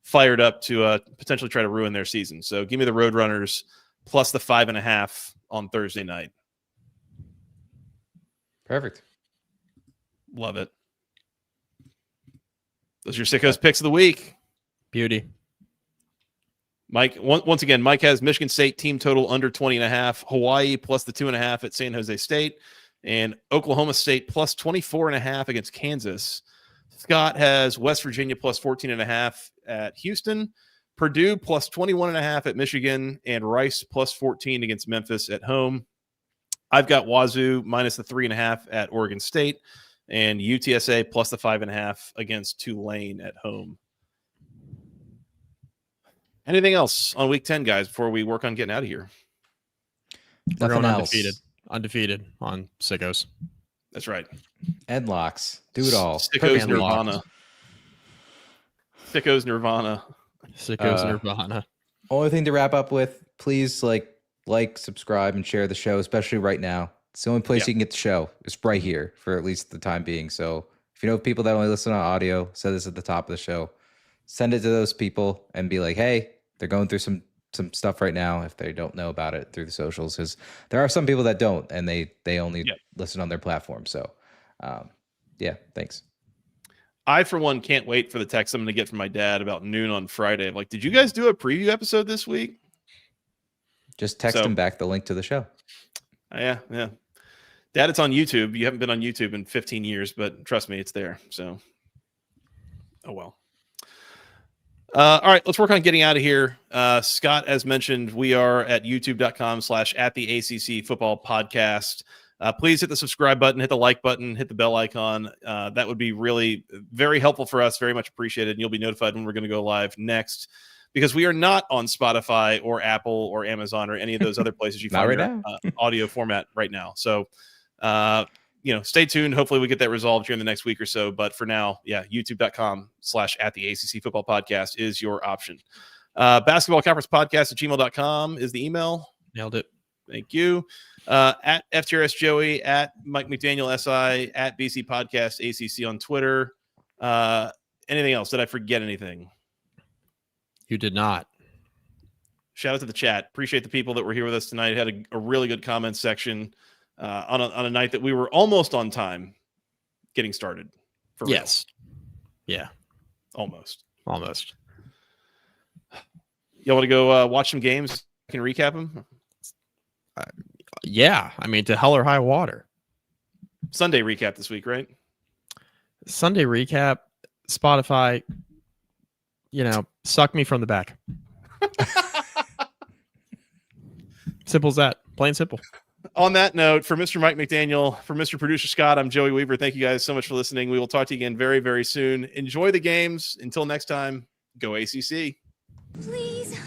fired up to potentially try to ruin their season. So give me the Roadrunners plus the 5.5 on Thursday night. Perfect. Love it. Those are your Sickos picks of the week. Beauty. Mike, once again, Mike has Michigan State team total under 20.5, Hawaii plus the 2.5 at San Jose State, and Oklahoma State plus 24.5 against Kansas. Scott has West Virginia plus 14.5 at Houston, Purdue plus 21.5 at Michigan, and Rice plus 14 against Memphis at home. I've got Wazoo minus the 3.5 at Oregon State, and UTSA plus the 5.5 against Tulane at home. Anything else on week 10, guys, before we work on getting out of here? We're Nothing going else. undefeated on Sickos. That's right. Ed locks. Do it all. Sickos Perfect. Nirvana. Sickos Nirvana. Sickos Nirvana. Only thing to wrap up with, please like, subscribe, and share the show, especially right now. It's the only place you can get the show. It's right here for at least the time being. So if you know people that only listen on audio, say this at the top of the show. Send it to those people and be like, hey, they're going through some stuff right now if they don't know about it through the socials, because there are some people that don't, and they only listen on their platform. So thanks. I, for one, can't wait for the text I'm going to get from my dad about noon on Friday. I'm like, did you guys do a preview episode this week? Just text him back the link to the show. Yeah. Dad, it's on YouTube. You haven't been on YouTube in 15 years, but trust me, it's there. So, oh well. All right, let's work on getting out of here. Scott, as mentioned, we are at youtube.com/@the ACC football podcast. Please hit the subscribe button, hit the like button, hit the bell icon. That would be really very helpful for us. Very much appreciated. And you'll be notified when we're going to go live next, because we are not on Spotify or Apple or Amazon or any of those other places you find right your audio format right now. So, stay tuned. Hopefully we get that resolved here in the next week or so. But for now, youtube.com/@the ACC football podcast is your option. Basketball conference podcast @gmail.com is the email. Nailed it. Thank you. At FTRS Joey, at Mike McDaniel SI, at BC Podcast ACC on Twitter. Anything else? Did I forget anything? You did not. Shout out to the chat. Appreciate the people that were here with us tonight. Had a really good comment section on a night that we were almost on time getting started. For real. Yes. Yeah. Almost. Y'all want to go watch some games? I can recap them. Yeah. I mean, to hell or high water. Sunday recap this week, right? Sunday recap, Spotify, suck me from the back. Simple as that. Plain simple. On that note, for Mr. Mike McDaniel, for Mr. Producer Scott, I'm Joey Weaver. Thank you guys so much for listening. We will talk to you again very, very soon. Enjoy the games. Until next time, go ACC. Please.